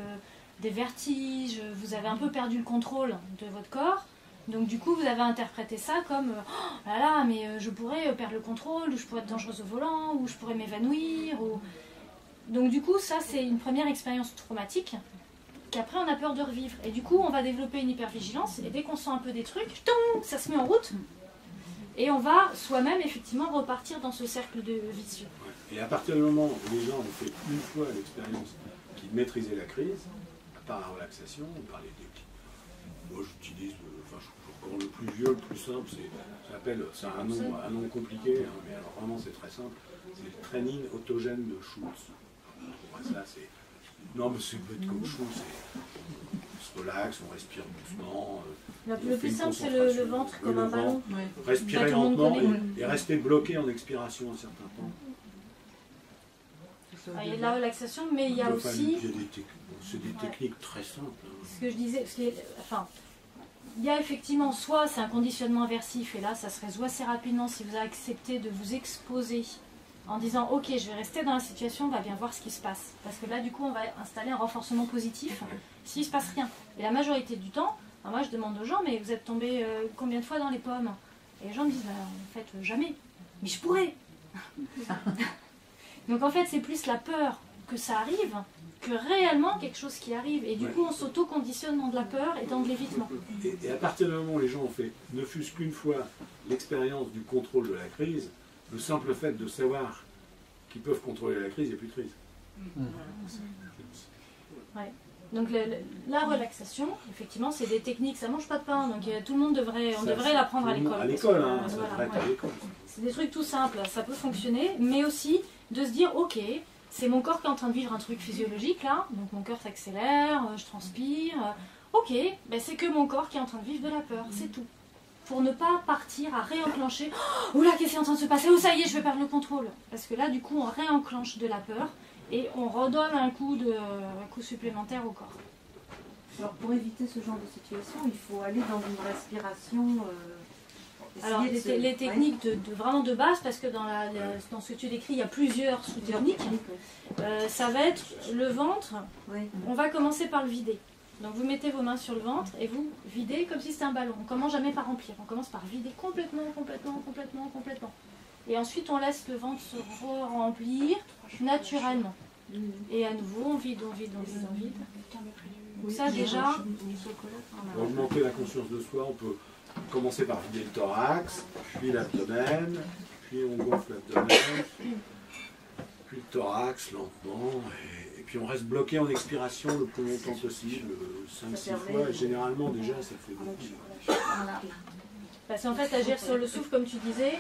des vertiges, vous avez un peu perdu le contrôle de votre corps. Donc du coup, vous avez interprété ça comme oh là là, mais je pourrais perdre le contrôle, ou je pourrais être dangereuse au volant, ou je pourrais m'évanouir. Donc du coup, ça c'est une première expérience traumatique qu'après on a peur de revivre. Et du coup, on va développer une hypervigilance, et dès qu'on sent un peu des trucs, ça se met en route, et on va soi-même effectivement repartir dans ce cercle de vicieux. Et à partir du moment où les gens ont fait une fois l'expérience qu'ils maîtrisaient la crise, par la relaxation, on parlait des petits. Moi j'utilise, pour le plus vieux, le plus simple, c'est un nom compliqué, hein, mais alors vraiment c'est très simple, c'est le training autogène de Schultz. Ça, non mais c'est bête comme Schultz, on se relaxe, on respire doucement. Le plus simple c'est le ventre comme un ballon. Respirer lentement et rester bloqué en expiration un certain temps. Il y a de la relaxation, mais il y a aussi... C'est des techniques très simples. Hein. Ce que je disais, il y a effectivement, soit c'est un conditionnement inversif, et là ça se résout assez rapidement si vous acceptez de vous exposer en disant ok, je vais rester dans la situation, on va bien voir ce qui se passe. Parce que là du coup on va installer un renforcement positif s'il ne se passe rien. Et la majorité du temps, moi je demande aux gens, mais vous êtes tombé combien de fois dans les pommes? Et les gens me disent, en fait jamais, mais je pourrais. Donc en fait c'est plus la peur que ça arrive que réellement quelque chose qui arrive. Et du coup, on s'auto-conditionne dans de la peur et dans de l'évitement. Et à partir du moment où les gens ont fait, ne fût-ce qu'une fois, l'expérience du contrôle de la crise, le simple fait de savoir qu'ils peuvent contrôler la crise, il n'y a plus de crise. Ouais. Donc la relaxation, effectivement, c'est des techniques, ça ne mange pas de pain, donc tout le monde devrait l'apprendre à l'école. À l'école, hein, ça devrait être à l'école. C'est des trucs tout simples, ça peut fonctionner, mais aussi de se dire, ok, c'est mon corps qui est en train de vivre un truc physiologique là, donc mon cœur s'accélère, je transpire. Ok, c'est que mon corps qui est en train de vivre de la peur, c'est tout. Pour ne pas partir à réenclencher. Oh, oula, qu'est-ce qui est en train de se passer? Oh, ça y est, je vais perdre le contrôle. Parce que là, du coup, on réenclenche de la peur et on redonne un coup supplémentaire au corps. Alors, pour éviter ce genre de situation, il faut aller dans une respiration. Alors, les techniques vraiment de base, parce que dans ce que tu décris, il y a plusieurs sous-techniques. Ça va être le ventre. On va commencer par le vider. Donc vous mettez vos mains sur le ventre et vous videz comme si c'était un ballon. On ne commence jamais par remplir. On commence par vider complètement. Et ensuite, on laisse le ventre se remplir naturellement. Et à nouveau, on vide. Donc ça, déjà... Pour augmenter la conscience de soi, on peut commencer par vider le thorax, puis l'abdomen, puis on gonfle l'abdomen, puis le thorax lentement, et puis on reste bloqué en expiration le plus longtemps possible, 5-6 fois, et généralement déjà ça fait beaucoup. Parce qu'en fait, agir sur le souffle, comme tu disais,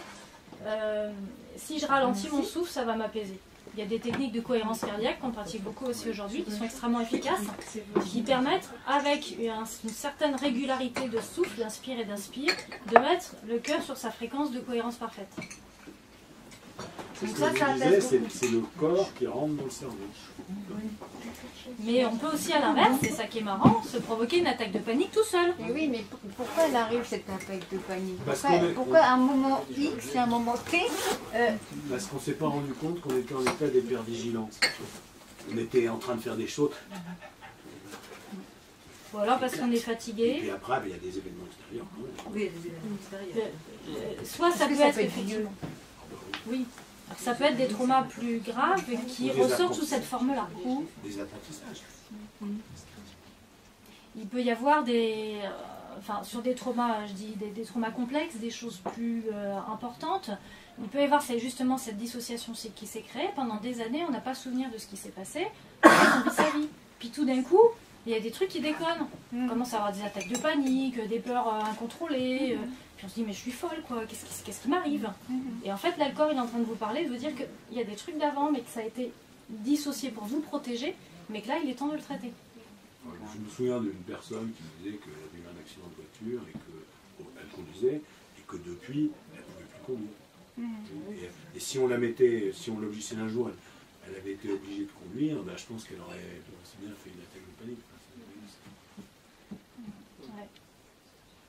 si je ralentis mon souffle, ça va m'apaiser. Il y a des techniques de cohérence cardiaque qu'on pratique beaucoup aussi aujourd'hui, qui sont extrêmement efficaces, qui permettent, avec une certaine régularité de souffle, d'inspire et d'inspire, de mettre le cœur sur sa fréquence de cohérence parfaite. C'est ce que je disais, c'est le corps qui rentre dans le cerveau. Mais on peut aussi, à l'inverse, c'est ça qui est marrant, se provoquer une attaque de panique tout seul. Mais oui, mais pourquoi elle arrive cette attaque de panique? Pourquoi à un moment X et à un moment T Parce qu'on ne s'est pas rendu compte qu'on était en état d'hypervigilance. On était en train de faire des choses. Ou alors parce qu'on est fatigué. Et puis après, il y a des événements extérieurs. Oui, des événements extérieurs. Soit ça peut être effectivement. Oui. Ça peut être des traumas plus graves qui ressortent sous cette forme-là. Ou des apprentissages. Il peut y avoir des... enfin, sur des traumas, je dis des traumas complexes, des choses plus importantes, il peut y avoir justement cette dissociation qui s'est créée. Pendant des années, on n'a pas souvenir de ce qui s'est passé, on vit sa vie. Puis tout d'un coup, il y a des trucs qui déconnent. On commence à avoir des attaques de panique, des peurs incontrôlées. Puis on se dit, mais je suis folle, quoi, qu'est-ce qui m'arrive? Et en fait, là, le corps, il est en train de vous parler, de vous dire qu'il y a des trucs d'avant, mais que ça a été dissocié pour vous protéger, mais que là, il est temps de le traiter. Je me souviens d'une personne qui me disait qu'elle avait eu un accident de voiture et qu'elle conduisait, et que depuis, elle ne pouvait plus conduire. Et si on la mettait, si on l'obligait un jour, elle avait été obligée de conduire, ben, je pense qu'elle aurait aussi bien fait une attaque de panique.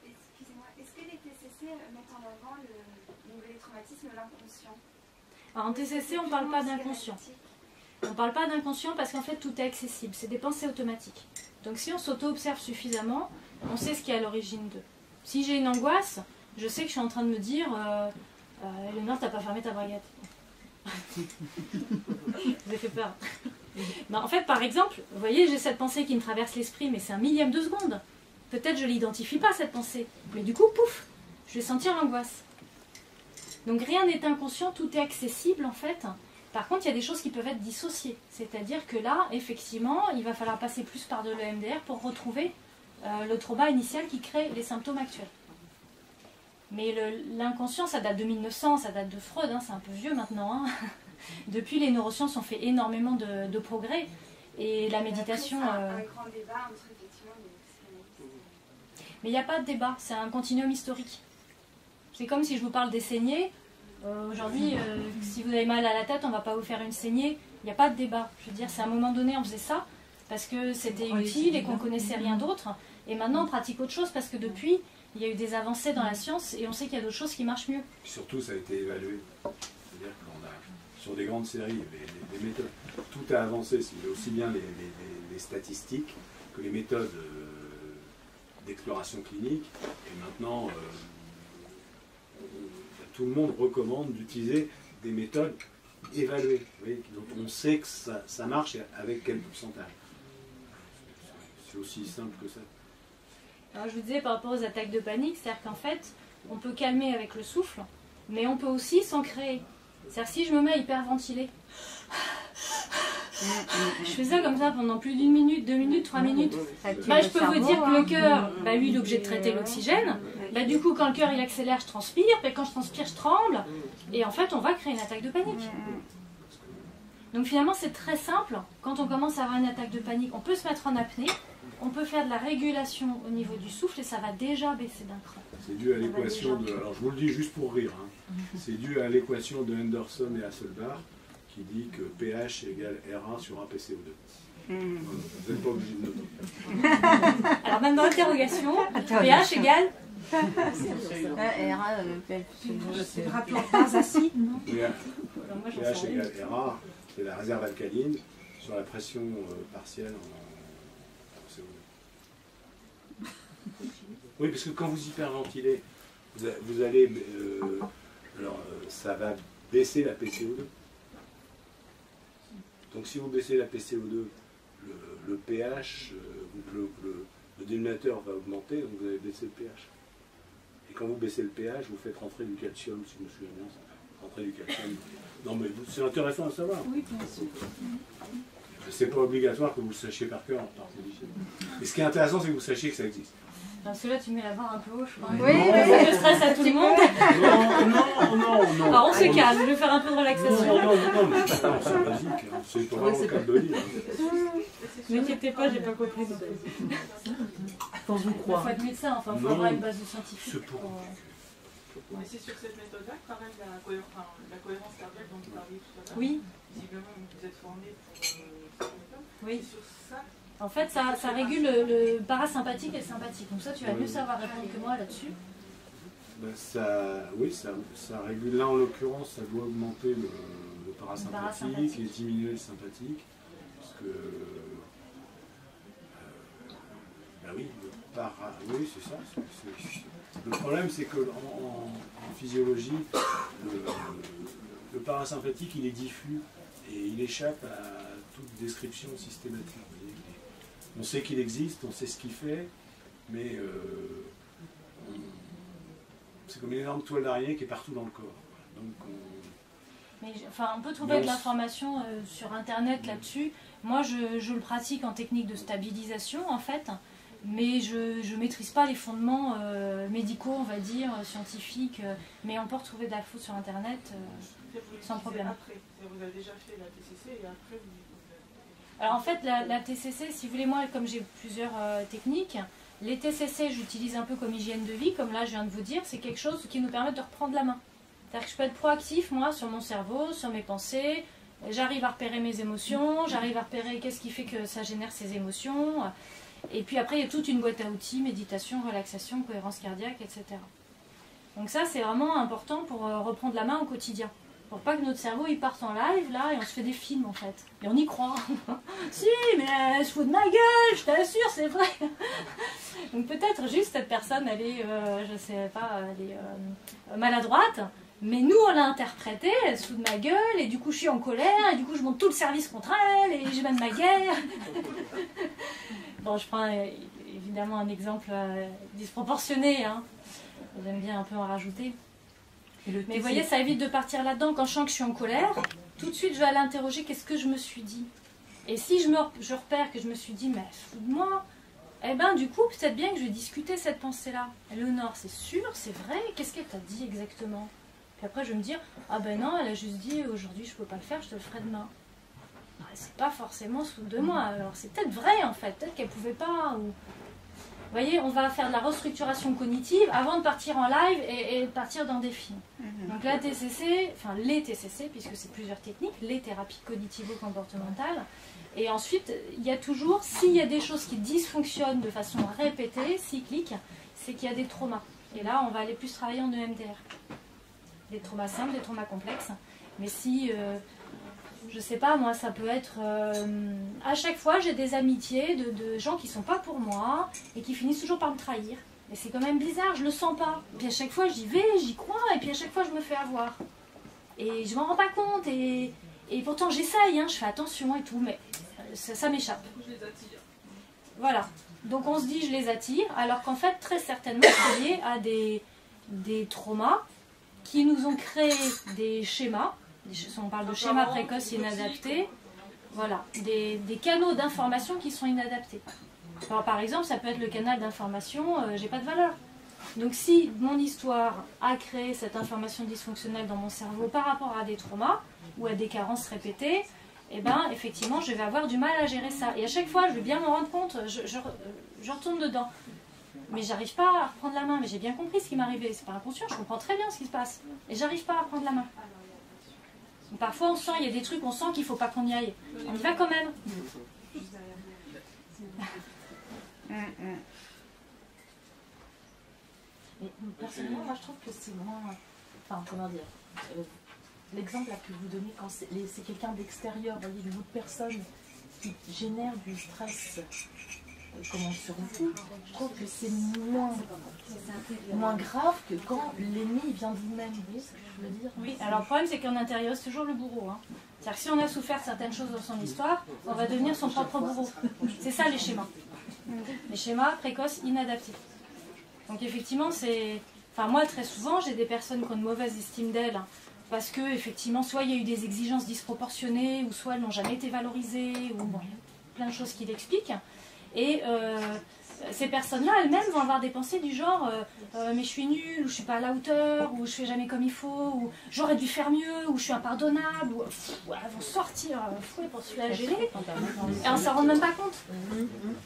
Excusez-moi, est-ce que les TCC mettent en avant les traumatismes de l'inconscient? Alors, en TCC, on ne parle pas d'inconscient. On ne parle pas d'inconscient parce qu'en fait, tout est accessible. C'est des pensées automatiques. Donc, si on s'auto-observe suffisamment, on sait ce qui est à l'origine d'eux. Si j'ai une angoisse, je sais que je suis en train de me dire Léonore, t'as pas fermé ta braguette. Vous avez fait peur. Non, en fait, par exemple, vous voyez, j'ai cette pensée qui me traverse l'esprit, mais c'est un millième de seconde. Peut-être je ne l'identifie pas, cette pensée. Mais du coup, pouf, je vais sentir l'angoisse. Donc rien n'est inconscient, tout est accessible en fait. Par contre, il y a des choses qui peuvent être dissociées. C'est-à-dire que là, effectivement, il va falloir passer plus par de l'EMDR pour retrouver le trauma initial qui crée les symptômes actuels. Mais l'inconscient, ça date de 1900, ça date de Freud, hein, c'est un peu vieux maintenant. Hein. Depuis, les neurosciences ont fait énormément de progrès. Et la méditation... C'est un grand débat entre effectivement les psychanalystes. Mais il n'y a pas de débat, c'est un continuum historique. C'est comme si je vous parle des saignées. Aujourd'hui, si vous avez mal à la tête, on ne va pas vous faire une saignée. Il n'y a pas de débat. Je veux dire, c'est à un moment donné, on faisait ça parce que c'était utile et qu'on ne connaissait rien d'autre. Et maintenant, on pratique autre chose parce que depuis, il y a eu des avancées dans la science et on sait qu'il y a d'autres choses qui marchent mieux. Surtout, ça a été évalué. C'est-à-dire qu'on a, sur des grandes séries, les méthodes, tout a avancé, aussi bien les statistiques que les méthodes d'exploration clinique. Et maintenant, tout le monde recommande d'utiliser des méthodes évaluées, vous voyez, dont on sait que ça marche et avec quel pourcentage. C'est aussi simple que ça. Alors, je vous disais par rapport aux attaques de panique, c'est-à-dire qu'en fait, on peut calmer avec le souffle, mais on peut aussi s'en créer. C'est-à-dire si je me mets à hyperventiler, je fais ça comme ça pendant plus d'1 minute, 2 minutes, 3 minutes, bah, je peux vous dire que le cœur, bah, lui, il est obligé de traiter l'oxygène. Bah, du coup, quand le cœur il accélère, je transpire, puis quand je transpire, je tremble. Et en fait, on va créer une attaque de panique. Donc finalement, c'est très simple. Quand on commence à avoir une attaque de panique, on peut se mettre en apnée, on peut faire de la régulation au niveau du souffle et ça va déjà baisser d'un cran. C'est dû à l'équation de... Alors je vous le dis juste pour rire. Hein. C'est dû à l'équation de Henderson et Hasselbalch qui dit que pH égale RA sur APCO2. Vous n'êtes pas obligé de noter. Alors même dans l'interrogation, pH égale... C'est rappelé en base acide, non? pH égale RA, c'est la réserve alcaline sur la pression partielle en CO2. Oui, parce que quand vous hyperventilez, vous allez... ça va baisser la PCO2. Donc si vous baissez la PCO2, le pH, le dénominateur va augmenter, donc vous allez baisser le pH. Et quand vous baissez le pH, vous faites rentrer du calcium, si je me souviens bien, rentrer du calcium. Non mais c'est intéressant à savoir. Oui, bien sûr. C'est pas obligatoire que vous le sachiez par cœur. Et ce qui est intéressant, c'est que vous sachiez que ça existe. Parce que là, tu mets la barre un peu haut, je crois. Oui, ça fait stress à tout le monde. Non. Alors on se calme, je vais faire un peu de relaxation. Non, mais c'est pas c'est basique, hein. C'est pour avoir le cas de lire. Ne t'inquiétez pas, j'ai pas compris. Faut vous Il croire. faut être médecin, enfin, il faut avoir une base de scientifique. Mais c'est sur cette méthode-là que travaille la cohérence cardiaque dont vous parliez tout à l'heure. Oui. Visiblement, vous êtes formé pour cette méthode. Oui. C'est sur ça. En fait, ça régule le parasympathique et le sympathique. Donc ça, tu vas mieux savoir répondre que moi là-dessus. Ben, ça régule. Là, en l'occurrence, ça doit augmenter le parasympathique et diminuer le sympathique. Parce que. Ben oui, oui, c'est ça. Le problème, c'est que en physiologie, le parasympathique, il est diffus et il échappe à toute description systématique. On sait qu'il existe, on sait ce qu'il fait, mais c'est comme une énorme toile d'araignée qui est partout dans le corps. Donc on peut trouver de l'information sur Internet là-dessus. Moi, je le pratique en technique de stabilisation, en fait. Mais je ne maîtrise pas les fondements médicaux, on va dire, scientifiques, mais on peut retrouver de la faute sur Internet sans problème. Après, vous avez déjà fait la TCC et après vous... Alors en fait, la TCC, si vous voulez, moi, comme j'ai plusieurs techniques, les TCC, j'utilise un peu comme hygiène de vie, comme là je viens de vous dire, c'est quelque chose qui nous permet de reprendre la main. C'est-à-dire que je peux être proactif, moi, sur mon cerveau, sur mes pensées, j'arrive à repérer mes émotions, j'arrive à repérer qu'est-ce qui fait que ça génère ces émotions. Et puis après, il y a toute une boîte à outils, méditation, relaxation, cohérence cardiaque, etc. Donc ça, c'est vraiment important pour reprendre la main au quotidien. Pour pas que notre cerveau il parte en live, là, et on se fait des films, en fait. Et on y croit. Si, mais elle se fout de ma gueule, je t'assure, c'est vrai. Donc peut-être juste cette personne, elle est, je sais pas, elle est maladroite. Mais nous, on l'a interprétée, elle se fout de ma gueule, et du coup, je suis en colère, et du coup, je monte tout le service contre elle, et je mène ma guerre. Bon, je prends évidemment un exemple disproportionné, hein. J'aime bien un peu en rajouter. Mais vous voyez, ça évite de partir là-dedans. Quand je sens que je suis en colère, tout de suite, je vais aller interroger qu'est-ce que je me suis dit. Et si je repère que je me suis dit, mais fous de moi, eh ben du coup, peut-être bien que je vais discuter cette pensée-là. Léonore, c'est sûr, c'est vrai, qu'est-ce qu'elle t'a dit exactement? Puis après, je vais me dire, ah ben non, elle a juste dit, aujourd'hui, je peux pas le faire, je te le ferai demain. C'est pas forcément sous de moi, alors c'est peut-être vrai en fait, peut-être qu'elle pouvait pas. Ou... Vous voyez, on va faire de la restructuration cognitive avant de partir en live et de partir dans des films. Donc la TCC, enfin les TCC, puisque c'est plusieurs techniques, les thérapies cognitivo-comportementales. Et ensuite, il y a toujours, s'il y a des choses qui dysfonctionnent de façon répétée, cyclique, c'est qu'il y a des traumas. Et là, on va aller plus travailler en EMDR. Des traumas simples, des traumas complexes. Mais si... je sais pas, moi, ça peut être... à chaque fois, j'ai des amitiés de gens qui sont pas pour moi et qui finissent toujours par me trahir. Et c'est quand même bizarre, je le sens pas. Puis à chaque fois, j'y vais, j'y crois, et puis à chaque fois, je me fais avoir. Et je m'en rends pas compte, et pourtant, j'essaye, hein, je fais attention et tout, mais ça m'échappe. Je les attire. Voilà. Donc on se dit, je les attire, alors qu'en fait, très certainement, c'est lié à des traumas qui nous ont créé des schémas. On parle de schémas précoces inadaptés, voilà, des canaux d'information qui sont inadaptés. Alors, par exemple, ça peut être le canal d'information, j'ai pas de valeur. Donc si mon histoire a créé cette information dysfonctionnelle dans mon cerveau par rapport à des traumas ou à des carences répétées, eh ben effectivement je vais avoir du mal à gérer ça. Et à chaque fois je vais bien m'en rendre compte, je retourne dedans. Mais j'arrive pas à reprendre la main, mais j'ai bien compris ce qui m'arrivait, c'est pas inconscient, je comprends très bien ce qui se passe. Et j'arrive pas à reprendre la main. Parfois on sent, il y a des trucs, on sent qu'il ne faut pas qu'on y aille. On y va quand même. Mais personnellement, moi je trouve que c'est moins... Enfin, comment dire l'exemple là que vous donnez, quand c'est quelqu'un d'extérieur, vous voyez, une autre personne qui génère du stress sur vous, je trouve que c'est moins grave que quand l'ennemi vient de vous-même. Vous voyez ce que je veux dire? Oui, alors le problème c'est qu'on intériorise toujours le bourreau. Hein. C'est-à-dire que si on a souffert certaines choses dans son histoire, on va devenir son propre bourreau. C'est ça les schémas. Les schémas précoces inadaptés. Donc effectivement, c'est... Enfin moi très souvent, j'ai des personnes qui ont une mauvaise estime d'elles, hein, parce que effectivement, soit il y a eu des exigences disproportionnées, ou soit elles n'ont jamais été valorisées, ou bon, il y a plein de choses qui l'expliquent. Et ces personnes-là elles-mêmes vont avoir des pensées du genre mais je suis nulle, ou je suis pas à la hauteur, ou je fais jamais comme il faut, ou j'aurais dû faire mieux, ou je suis impardonnable, ou elles vont sortir fouet pour se flageller et on s'en rend même pas compte.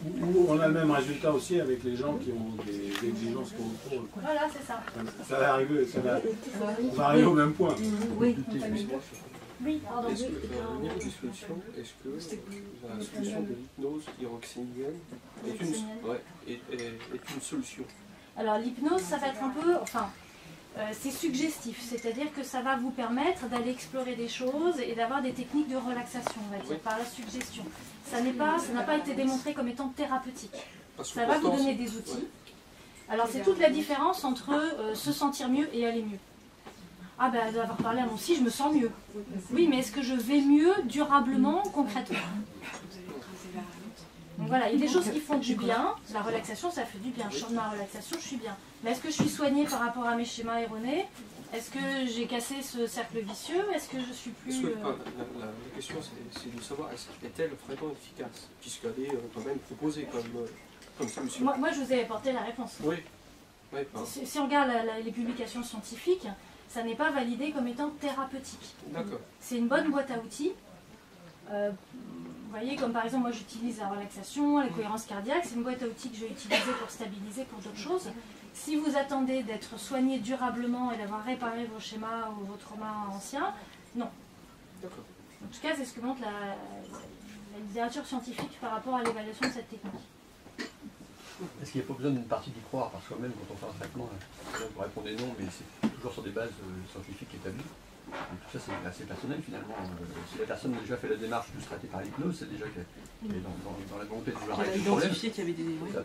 Ou on a le même résultat aussi avec les gens qui ont des exigences pour eux. Voilà, c'est ça. Ça va arriver, on va arriver au même point. Oui. Oui, pardon. Est-ce que, au niveau des solutions, est-ce que la solution de l'hypnose pyroxénienne est une solution? Alors l'hypnose, ça va être un peu, c'est suggestif, c'est-à-dire que ça va vous permettre d'aller explorer des choses et d'avoir des techniques de relaxation, on va dire, par la suggestion. Ça n'a pas été démontré comme étant thérapeutique. Ça va vous donner des outils. Alors c'est toute la différence entre se sentir mieux et aller mieux. Ah ben d'avoir parlé à mon psy, je me sens mieux. Oui, mais est-ce que je vais mieux durablement, concrètement? Donc voilà, il y a des choses qui font du bien. La relaxation, ça fait du bien. Je sors de ma relaxation, je suis bien. Mais est-ce que je suis soignée par rapport à mes schémas erronés? Est-ce que j'ai cassé ce cercle vicieux? Est-ce que je suis plus... La question, c'est de savoir, est-elle vraiment efficace? Puisqu'elle est quand même proposée comme solution. Moi, je vous ai apporté la réponse. Oui. Si on regarde les publications scientifiques, ça n'est pas validé comme étant thérapeutique. D'accord. C'est une bonne boîte à outils. Vous voyez, comme par exemple, moi j'utilise la relaxation, la cohérence cardiaque, c'est une boîte à outils que je vais utiliser pour stabiliser, pour d'autres choses. Si vous attendez d'être soigné durablement et d'avoir réparé vos schémas ou vos traumas anciens, non. D'accord. En tout cas, c'est ce que montre la littérature scientifique par rapport à l'évaluation de cette technique. Est-ce qu'il n'y a pas besoin d'une partie d'y croire par soi-même quand on fait un traitement? On répondait non, mais c'est toujours sur des bases scientifiques établies. Et tout ça, c'est assez personnel finalement. Si la personne a déjà fait la démarche de se traiter par l'hypnose, c'est déjà qu'elle est dans la volonté de vouloir arrêter le problème.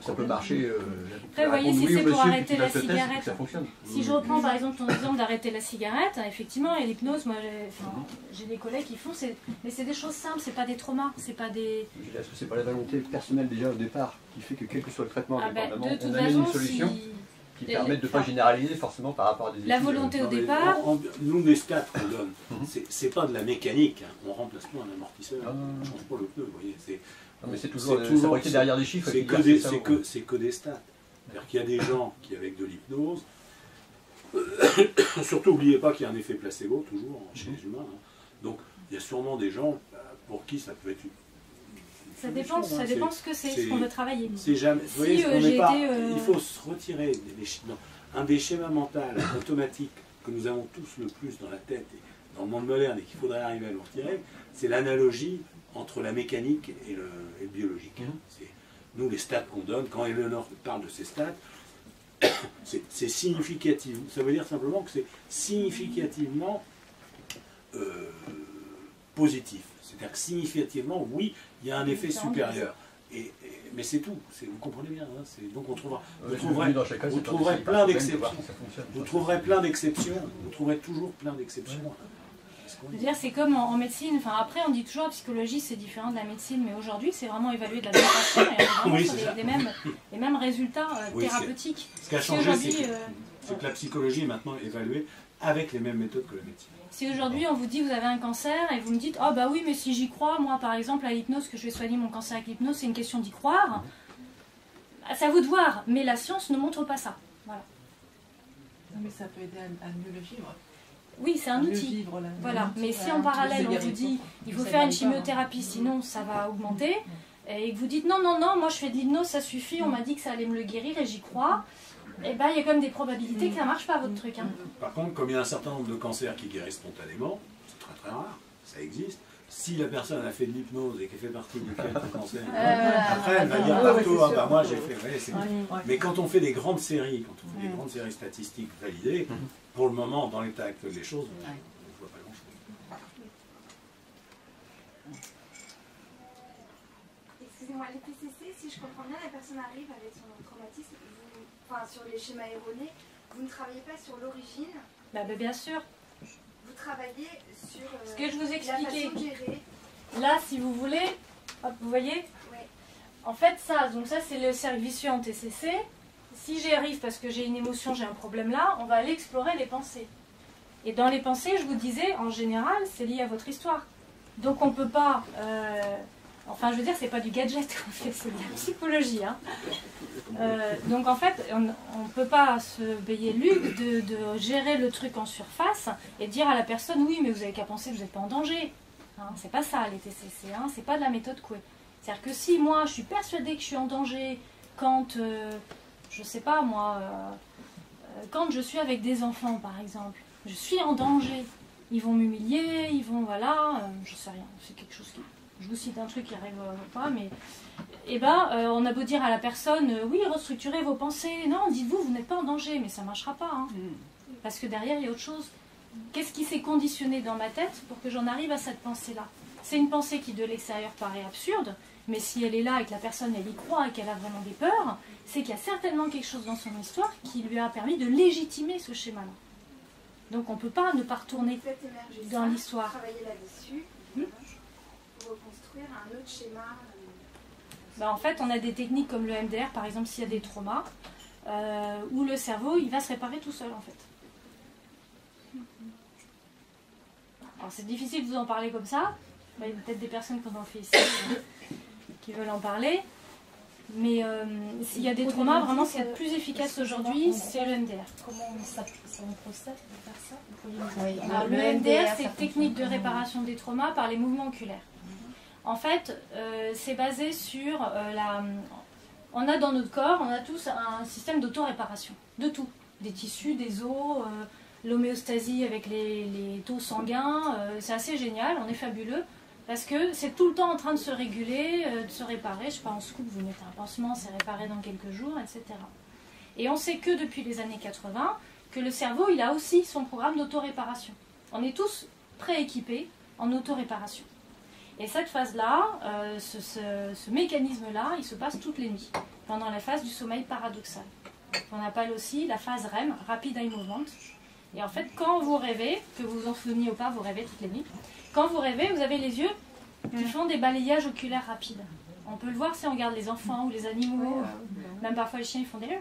Ça peut marcher. Après, vous voyez, si c'est pour arrêter la cigarette, ça fonctionne. Si je reprends par exemple ton exemple d'arrêter la cigarette, effectivement, et l'hypnose, moi j'ai des collègues qui font, mais c'est des choses simples, c'est pas des traumas, c'est pas des... Est-ce que c'est pas la volonté personnelle déjà au départ qui fait que quel que soit le traitement, on amène une solution qui permettent de ne pas généraliser forcément par rapport à des études. La volonté au départ... Nous, les stats qu'on donne, c'est pas de la mécanique. Hein. On remplace pas un amortisseur, on ne change pas le pneu, vous voyez. Non, mais c'est toujours derrière des chiffres. C'est que des stats. C'est-à-dire qu'il y a des gens qui, avec de l'hypnose, surtout n'oubliez pas qu'il y a un effet placebo, toujours, chez les humains. Hein. Donc, il y a sûrement des gens pour qui ça peut être une... Ça dépend ce que c'est, ce qu'on veut travailler. C'est jamais. Vous voyez, il faut se retirer un des schémas mentaux automatiques que nous avons tous le plus dans la tête et dans le monde moderne et qu'il faudrait arriver à nous retirer, c'est l'analogie entre la mécanique et le biologique. Nous, les stats qu'on donne, quand Eleanor parle de ces stats, c'est significatif. Ça veut dire simplement que c'est significativement positif. C'est-à-dire que significativement, oui, il y a un effet supérieur. Mais c'est tout, vous comprenez bien. Hein, donc on trouvera, vous trouverez plein d'exceptions. Vous trouverez plein d'exceptions. Vous trouverez toujours plein d'exceptions. C'est comme en médecine. Enfin, après, on dit toujours la psychologie, c'est différent de la médecine, mais aujourd'hui, c'est vraiment évalué de la même façon et on est vraiment sur les mêmes résultats thérapeutiques. Ce qui a changé, c'est que la psychologie est maintenant évaluée avec les mêmes méthodes que la médecine. Si aujourd'hui on vous dit vous avez un cancer et vous me dites oh bah oui mais si j'y crois, moi par exemple à l'hypnose, que je vais soigner mon cancer avec l'hypnose, c'est une question d'y croire, c'est à vous de voir, mais la science ne montre pas ça. Voilà. Non, mais ça peut aider à mieux le vivre. Oui, c'est un outil. Voilà. Mais si en parallèle on vous dit il faut faire une chimiothérapie sinon ça va augmenter, et que vous dites non, moi je fais de l'hypnose, ça suffit, on m'a dit que ça allait me le guérir et j'y crois, et ben il y a quand même des probabilités que ça ne marche pas votre truc. Hein. Par contre, comme il y a un certain nombre de cancers qui guérissent spontanément, c'est très très rare, ça existe. Si la personne a fait de l'hypnose et qu'elle fait partie du cas de cancer, après elle va dire partout, moi j'ai fait. Mais quand on fait des grandes séries, statistiques validées, pour le moment, dans l'état actuel des choses, on ne voit pas grand-chose. Excusez-moi, les PCC, si je comprends bien, la personne arrive avec son traumatisme, sur les schémas erronés, vous ne travaillez pas sur l'origine. Bien sûr. Vous travaillez sur ce que je vous expliquais. La façon de gérer. Là, si vous voulez, hop, vous voyez, en fait, ça c'est le cercle vicieux en TCC. Si j'y arrive parce que j'ai une émotion, j'ai un problème là, on va aller explorer les pensées. Et dans les pensées, je vous disais, en général, c'est lié à votre histoire. Donc on ne peut pas Enfin, je veux dire, c'est pas du gadget qu'on fait, c'est de la psychologie. Hein. Donc en fait, on ne peut pas se payer le luxe de gérer le truc en surface et dire à la personne, oui, mais vous avez qu'à penser que vous n'êtes pas en danger. Hein, c'est pas ça, les TCC, hein, c'est pas de la méthode Coué. C'est-à-dire que si moi, je suis persuadée que je suis en danger quand, je sais pas moi, quand je suis avec des enfants, par exemple, je suis en danger. Ils vont m'humilier, ils vont, voilà, je sais rien, c'est quelque chose qui... Je vous cite un truc qui arrive pas, mais... Eh ben, on a beau dire à la personne, oui, restructurez vos pensées. Non, dites-vous, vous n'êtes pas en danger, mais ça ne marchera pas. Hein. Parce que derrière, il y a autre chose. Qu'est-ce qui s'est conditionné dans ma tête pour que j'en arrive à cette pensée-là? C'est une pensée qui, de l'extérieur, paraît absurde, mais si elle est là et que la personne, elle y croit et qu'elle a vraiment des peurs, c'est qu'il y a certainement quelque chose dans son histoire qui lui a permis de légitimer ce schéma-là. Donc on ne peut pas ne pas retourner dans l'histoire. Travailler là-dessus, pour reconstruire un autre schéma. Ben, en fait, on a des techniques comme le MDR, par exemple, s'il y a des traumas, où le cerveau, il va se réparer tout seul, en fait. Alors, c'est difficile de vous en parler comme ça. Il y a peut-être des personnes qui en ont fait ici qui veulent en parler. Mais s'il y a des traumas, vraiment, ce qui est le plus efficace aujourd'hui, c'est le MDR. Comment on procède pour faire ça? Oui. Alors, le MDR, c'est technique de réparation des traumas par les mouvements oculaires. En fait, c'est basé sur on a dans notre corps, on a tous un système d'auto-réparation, de tout. Des tissus, des os, l'homéostasie avec les taux sanguins, c'est assez génial, on est fabuleux, parce que c'est tout le temps en train de se réguler, de se réparer. Je sais pas, en scoop, vous mettez un pansement, c'est réparé dans quelques jours, etc. Et on sait que depuis les années 80, que le cerveau, il a aussi son programme d'auto-réparation. On est tous prééquipés en auto-réparation. Et cette phase-là, ce mécanisme-là, il se passe toutes les nuits, pendant la phase du sommeil paradoxal, qu'on appelle aussi la phase REM, Rapid Eye Movement. Et en fait, quand vous rêvez, que vous vous en souveniez ou pas, vous rêvez toutes les nuits, quand vous rêvez, vous avez les yeux qui font des balayages oculaires rapides. On peut le voir si on regarde les enfants ou les animaux, même parfois les chiens, ils font des...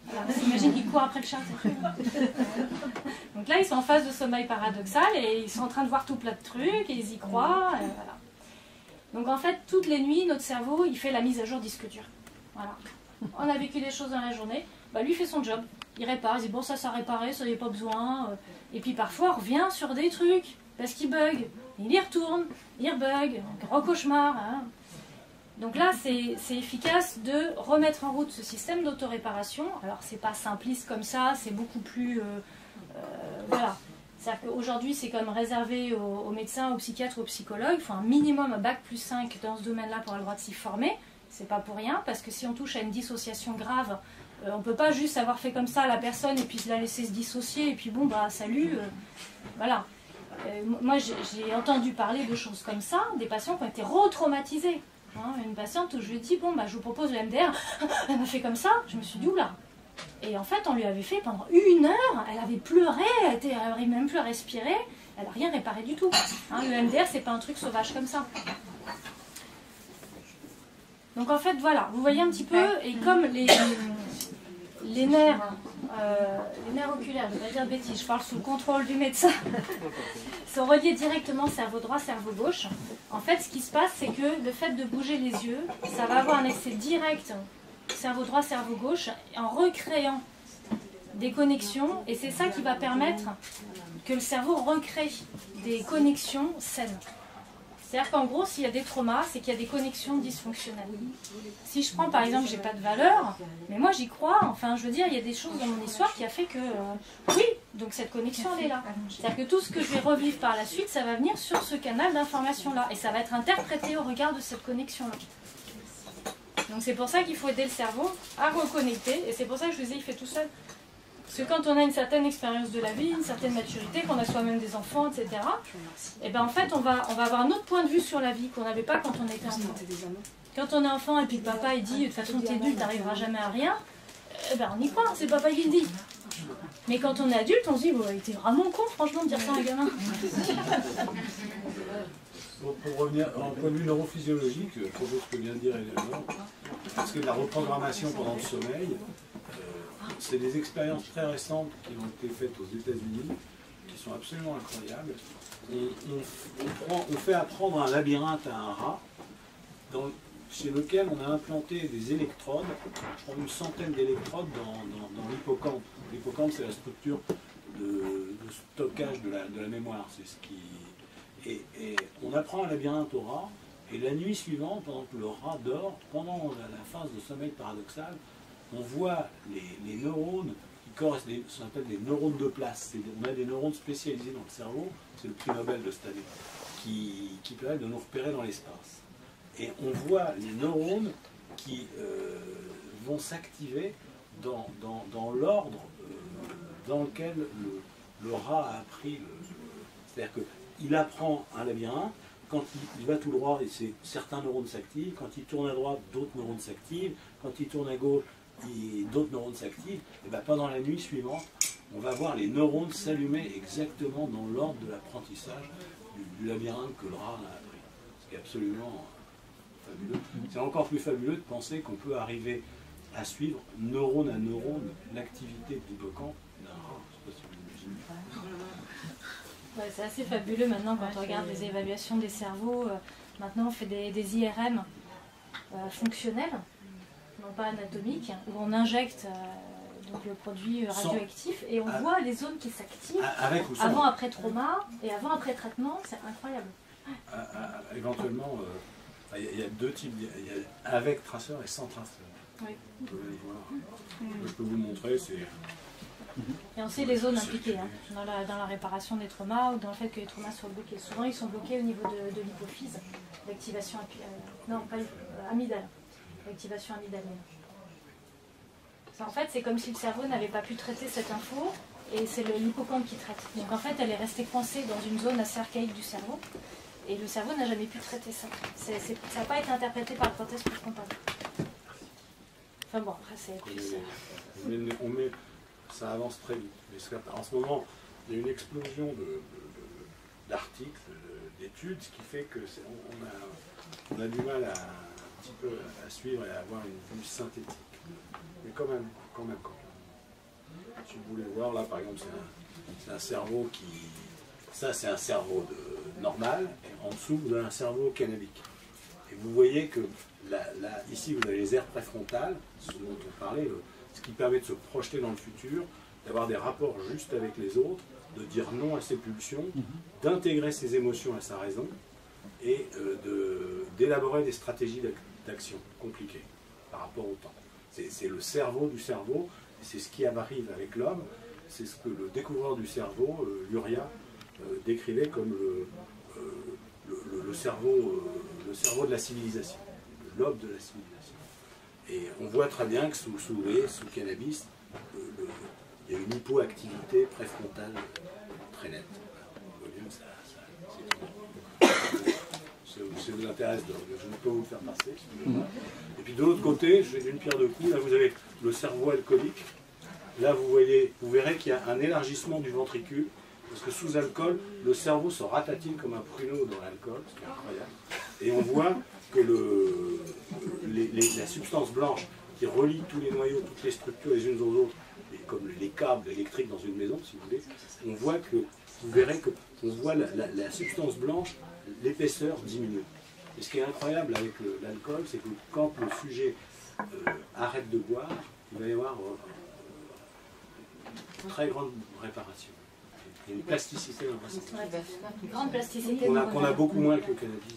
Voilà, on s'imagine qu'ils courent après le chat. Donc là, ils sont en phase de sommeil paradoxal et ils sont en train de voir tout plein de trucs et ils y croient. Et voilà. Donc en fait, toutes les nuits, notre cerveau, il fait la mise à jour disque dur. Voilà. On a vécu des choses dans la journée, bah, lui fait son job. Il répare, il dit bon ça a réparé, ça n'y a pas besoin. Et puis parfois, on revient sur des trucs, parce qu'il bug. Il y retourne, il rebug, gros cauchemar. Hein. Donc là, c'est efficace de remettre en route ce système d'autoréparation. Alors c'est pas simpliste comme ça, c'est beaucoup plus... voilà. C'est-à-dire qu'aujourd'hui, c'est comme réservé aux médecins, aux psychiatres, aux psychologues. Il faut un minimum, un bac plus 5 dans ce domaine-là pour avoir le droit de s'y former. C'est pas pour rien, parce que si on touche à une dissociation grave, on ne peut pas juste avoir fait comme ça à la personne et puis la laisser se dissocier et puis bon, bah salut, voilà. Moi, j'ai entendu parler de choses comme ça, des patients qui ont été re-traumatisés. Hein, une patiente où je lui ai dit, bon, bah je vous propose le MDR, elle m'a fait comme ça, je me suis dit, oula. Et en fait, on lui avait fait pendant 1 heure, elle avait pleuré, elle n'arrivait même plus à respirer, elle n'a rien réparé du tout. Hein, le MDR, c'est pas un truc sauvage comme ça. Donc en fait, voilà, vous voyez un petit peu, et comme les nerfs oculaires, je ne vais pas dire de bêtises, je parle sous le contrôle du médecin, sont reliés directement cerveau droit, cerveau gauche. En fait, ce qui se passe, c'est que le fait de bouger les yeux, ça va avoir un effet direct cerveau droit, cerveau gauche, en recréant des connexions, et c'est ça qui va permettre que le cerveau recrée des connexions saines. C'est-à-dire qu'en gros, s'il y a des traumas, c'est qu'il y a des connexions dysfonctionnelles. Si je prends par exemple, j'ai pas de valeur, mais moi j'y crois, enfin je veux dire, il y a des choses dans mon histoire qui a fait que, oui, donc cette connexion elle est là. C'est-à-dire que tout ce que je vais revivre par la suite, ça va venir sur ce canal d'information-là, et ça va être interprété au regard de cette connexion-là. Donc c'est pour ça qu'il faut aider le cerveau à reconnecter, et c'est pour ça que je vous disais, il fait tout seul. Parce que quand on a une certaine expérience de la vie, une certaine maturité, qu'on a soi-même des enfants, etc., et ben en fait on va avoir un autre point de vue sur la vie qu'on n'avait pas quand on était enfant. Quand on est enfant et puis le papa il dit de toute façon t'es nul, t'arriveras jamais à rien, ben on y croit, c'est le papa qui le dit. Mais quand on est adulte, on se dit, il était vraiment con franchement de dire ça à un gamin. Pour revenir en point de vue neurophysiologique, pour ce que vient de dire Eleanor, parce que la reprogrammation pendant le sommeil, c'est des expériences très récentes qui ont été faites aux États-Unis, qui sont absolument incroyables. On fait apprendre un labyrinthe à un rat, chez lequel on a implanté des électrodes, je crois une centaine d'électrodes dans l'hippocampe. L'hippocampe, c'est la structure de stockage de la mémoire. C'est ce qui... et on apprend un labyrinthe au rat, et la nuit suivante, pendant que le rat dort, pendant la phase de sommeil paradoxal, on voit les neurones qui correspondent, ce qu'on appelle des neurones de place. On a des neurones spécialisés dans le cerveau, c'est le prix Nobel de cette année, qui permettent de nous repérer dans l'espace. Et on voit les neurones qui vont s'activer dans l'ordre dans lequel le rat a appris. C'est-à-dire qu'il apprend un labyrinthe, quand il va tout droit, certains neurones s'activent, quand il tourne à droite, d'autres neurones s'activent, quand il tourne à gauche, d'autres neurones s'activent, et bien pendant la nuit suivante, on va voir les neurones s'allumer exactement dans l'ordre de l'apprentissage du labyrinthe que le rat a appris. Ce qui est absolument fabuleux. C'est encore plus fabuleux de penser qu'on peut arriver à suivre, neurone à neurone, l'activité de l'hippocampe d'un rat. Je ne sais pas si vous l'imaginez. Ouais, c'est assez fabuleux maintenant quand on regarde les évaluations des cerveaux. Maintenant on fait des IRM fonctionnels, non pas anatomiques, où on injecte donc le produit radioactif et on voit les zones qui s'activent avant-après trauma et avant-après traitement. C'est incroyable. Éventuellement, il y a deux types, il y a avec traceur et sans traceur. Oui. Je peux vous montrer, c'est... Et on sait les zones impliquées dans la réparation des traumas ou dans le fait que les traumas soient bloqués. Souvent ils sont bloqués au niveau de l'hypophyse, l'activation amygdale, l'activation amygdalienne. En fait c'est comme si le cerveau n'avait pas pu traiter cette info et c'est l'hippocampe qui traite. Donc en fait elle est restée coincée dans une zone assez archaïque du cerveau et le cerveau n'a jamais pu traiter ça. Ça n'a pas été interprété par le cortex préfrontal. Enfin bon, après c'est plus... Ça avance très vite. Mais en ce moment, il y a une explosion d'articles, d'études, ce qui fait que on a du mal un petit peu à suivre et à avoir une vue synthétique. Mais quand même. Si vous voulez voir, là par exemple, c'est un cerveau qui... Ça c'est un cerveau normal, et en dessous vous avez un cerveau cannabique. Et vous voyez que ici vous avez les aires préfrontales, ce dont on parlait, ce qui permet de se projeter dans le futur, d'avoir des rapports justes avec les autres, de dire non à ses pulsions, d'intégrer ses émotions à sa raison, et d'élaborer des stratégies d'action compliquées par rapport au temps. C'est le cerveau du cerveau, et c'est ce qui arrive avec l'homme, c'est ce que le découvreur du cerveau, Luria, décrivait comme le cerveau de la civilisation, le lobe de la civilisation. Et on voit très bien que sous cannabis, il y a une hypoactivité préfrontale très nette. Si ça vous intéresse, je ne peux vous le faire passer. Et puis de l'autre côté, je fais d'une pierre deux coups, là vous avez le cerveau alcoolique. Là vous verrez qu'il y a un élargissement du ventricule, parce que sous alcool, le cerveau se ratatine comme un pruneau dans l'alcool, ce qui est incroyable. Et on voit que la substance blanche qui relie tous les noyaux, toutes les structures les unes aux autres, comme les câbles électriques dans une maison, si vous voulez, on voit que, vous verrez que on voit la substance blanche, l'épaisseur diminue. Et ce qui est incroyable avec l'alcool, c'est que quand le sujet arrête de boire, il va y avoir une très grande réparation. Il y a une plasticité dans le cerveau. Une grande plasticité. Qu'on a beaucoup moins que le cannabis.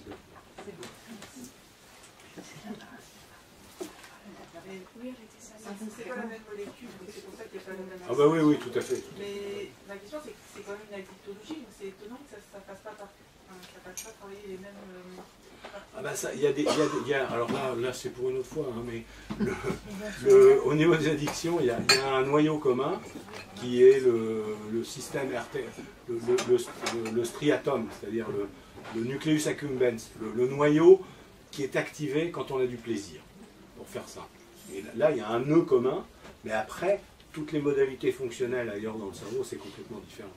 C'est pas la même molécule, donc c'est pour ça qu'il n'y a pas la même. Ah bah oui, tout à fait. Mais la question c'est que c'est quand même une addictologie, donc c'est étonnant que ça ne fasse pas travailler les mêmes. Ah bah ça, il y a alors là c'est pour une autre fois, hein, mais au niveau des addictions, il y a un noyau commun qui est le système le striatum, c'est-à-dire le nucleus accumbens, le noyau qui est activé quand on a du plaisir, pour faire ça. Et là, il y a un nœud commun, mais après, toutes les modalités fonctionnelles ailleurs dans le cerveau, c'est complètement différent.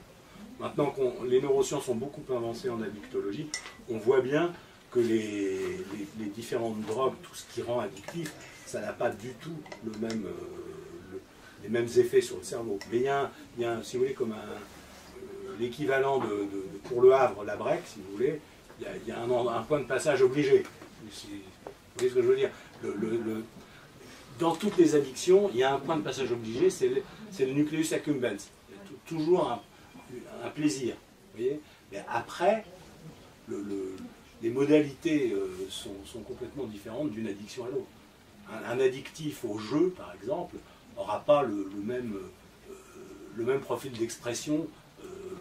Maintenant que les neurosciences sont beaucoup avancées en addictologie, on voit bien que les différentes drogues, tout ce qui rend addictif, ça n'a pas du tout les mêmes effets sur le cerveau. Mais il y a si vous voulez, comme l'équivalent pour le Havre, la Brec, si vous voulez, il y a un point de passage obligé. voyez ce que je veux dire? Dans toutes les addictions, il y a un point de passage obligé, c'est le nucleus accumbens. Il y a toujours un plaisir. Vous voyez? Mais après, les modalités sont complètement différentes d'une addiction à l'autre. Un addictif au jeu, par exemple, n'aura pas le même profil d'expression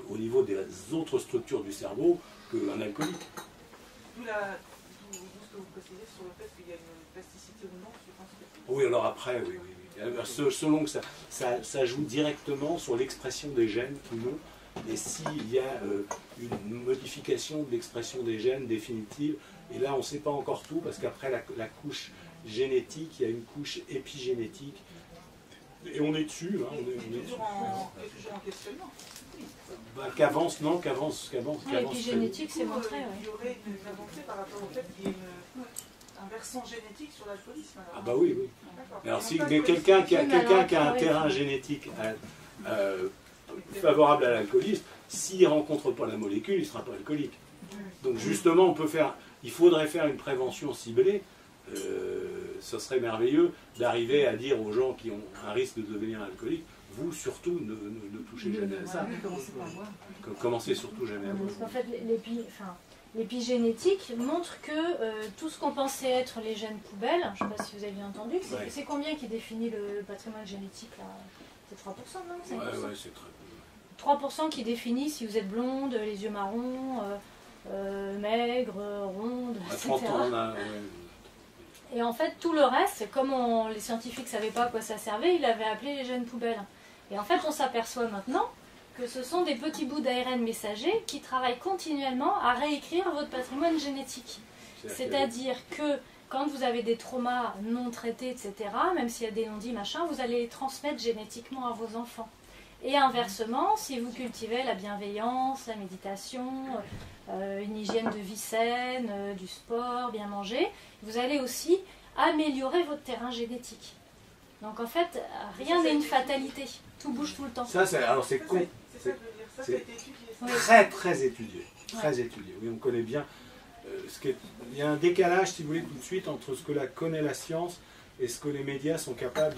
au niveau des autres structures du cerveau qu'un alcoolique. D'où ce que vous précisez sur le fait qu'il y a une plasticité ou non. Oui, alors après, oui. Selon que ça joue directement sur l'expression des gènes qui l'ont, et s'il y a une modification de l'expression des gènes définitive, et là on ne sait pas encore tout, parce qu'après la couche génétique, il y a une couche épigénétique, et on est dessus. Hein, on est toujours en questionnement. Qu'avance. L'épigénétique, c'est montré. Il y aurait une avancée par rapport au fait qu'il y ait un versant génétique sur l'alcoolisme. Ah bah oui. Alors si quelqu'un qui a un terrain génétique favorable à l'alcoolisme, s'il ne rencontre pas la molécule, il ne sera pas alcoolique. Donc justement, il faudrait faire une prévention ciblée. Ce serait merveilleux d'arriver à dire aux gens qui ont un risque de devenir alcooliques, vous surtout ne touchez jamais à ça. Commencez surtout jamais à boire. Parce qu'en fait, l'épigénétique montre que tout ce qu'on pensait être les gènes poubelles, je ne sais pas si vous avez bien entendu, c'est combien qui définit le patrimoine génétique là? C'est 3%, non? Ouais, c'est très peu. 3% qui définit si vous êtes blonde, les yeux marrons, maigre, ronde, etc. 30 ans, Et en fait, tout le reste, comme les scientifiques ne savaient pas à quoi ça servait, ils l'avaient appelé les gènes poubelles. Et en fait, on s'aperçoit maintenant que ce sont des petits bouts d'ARN messagers qui travaillent continuellement à réécrire votre patrimoine génétique. C'est-à-dire que quand vous avez des traumas non traités, etc., même s'il y a des non-dits, machin, vous allez les transmettre génétiquement à vos enfants. Et inversement, si vous cultivez la bienveillance, la méditation, une hygiène de vie saine, du sport, bien manger, vous allez aussi améliorer votre terrain génétique. Donc en fait, rien n'est une fatalité. Tout bouge tout le temps. C'est très étudié. Très étudié. Oui, on connaît bien. Il y a un décalage, si vous voulez, tout de suite entre ce que connaît la science et ce que les médias sont capables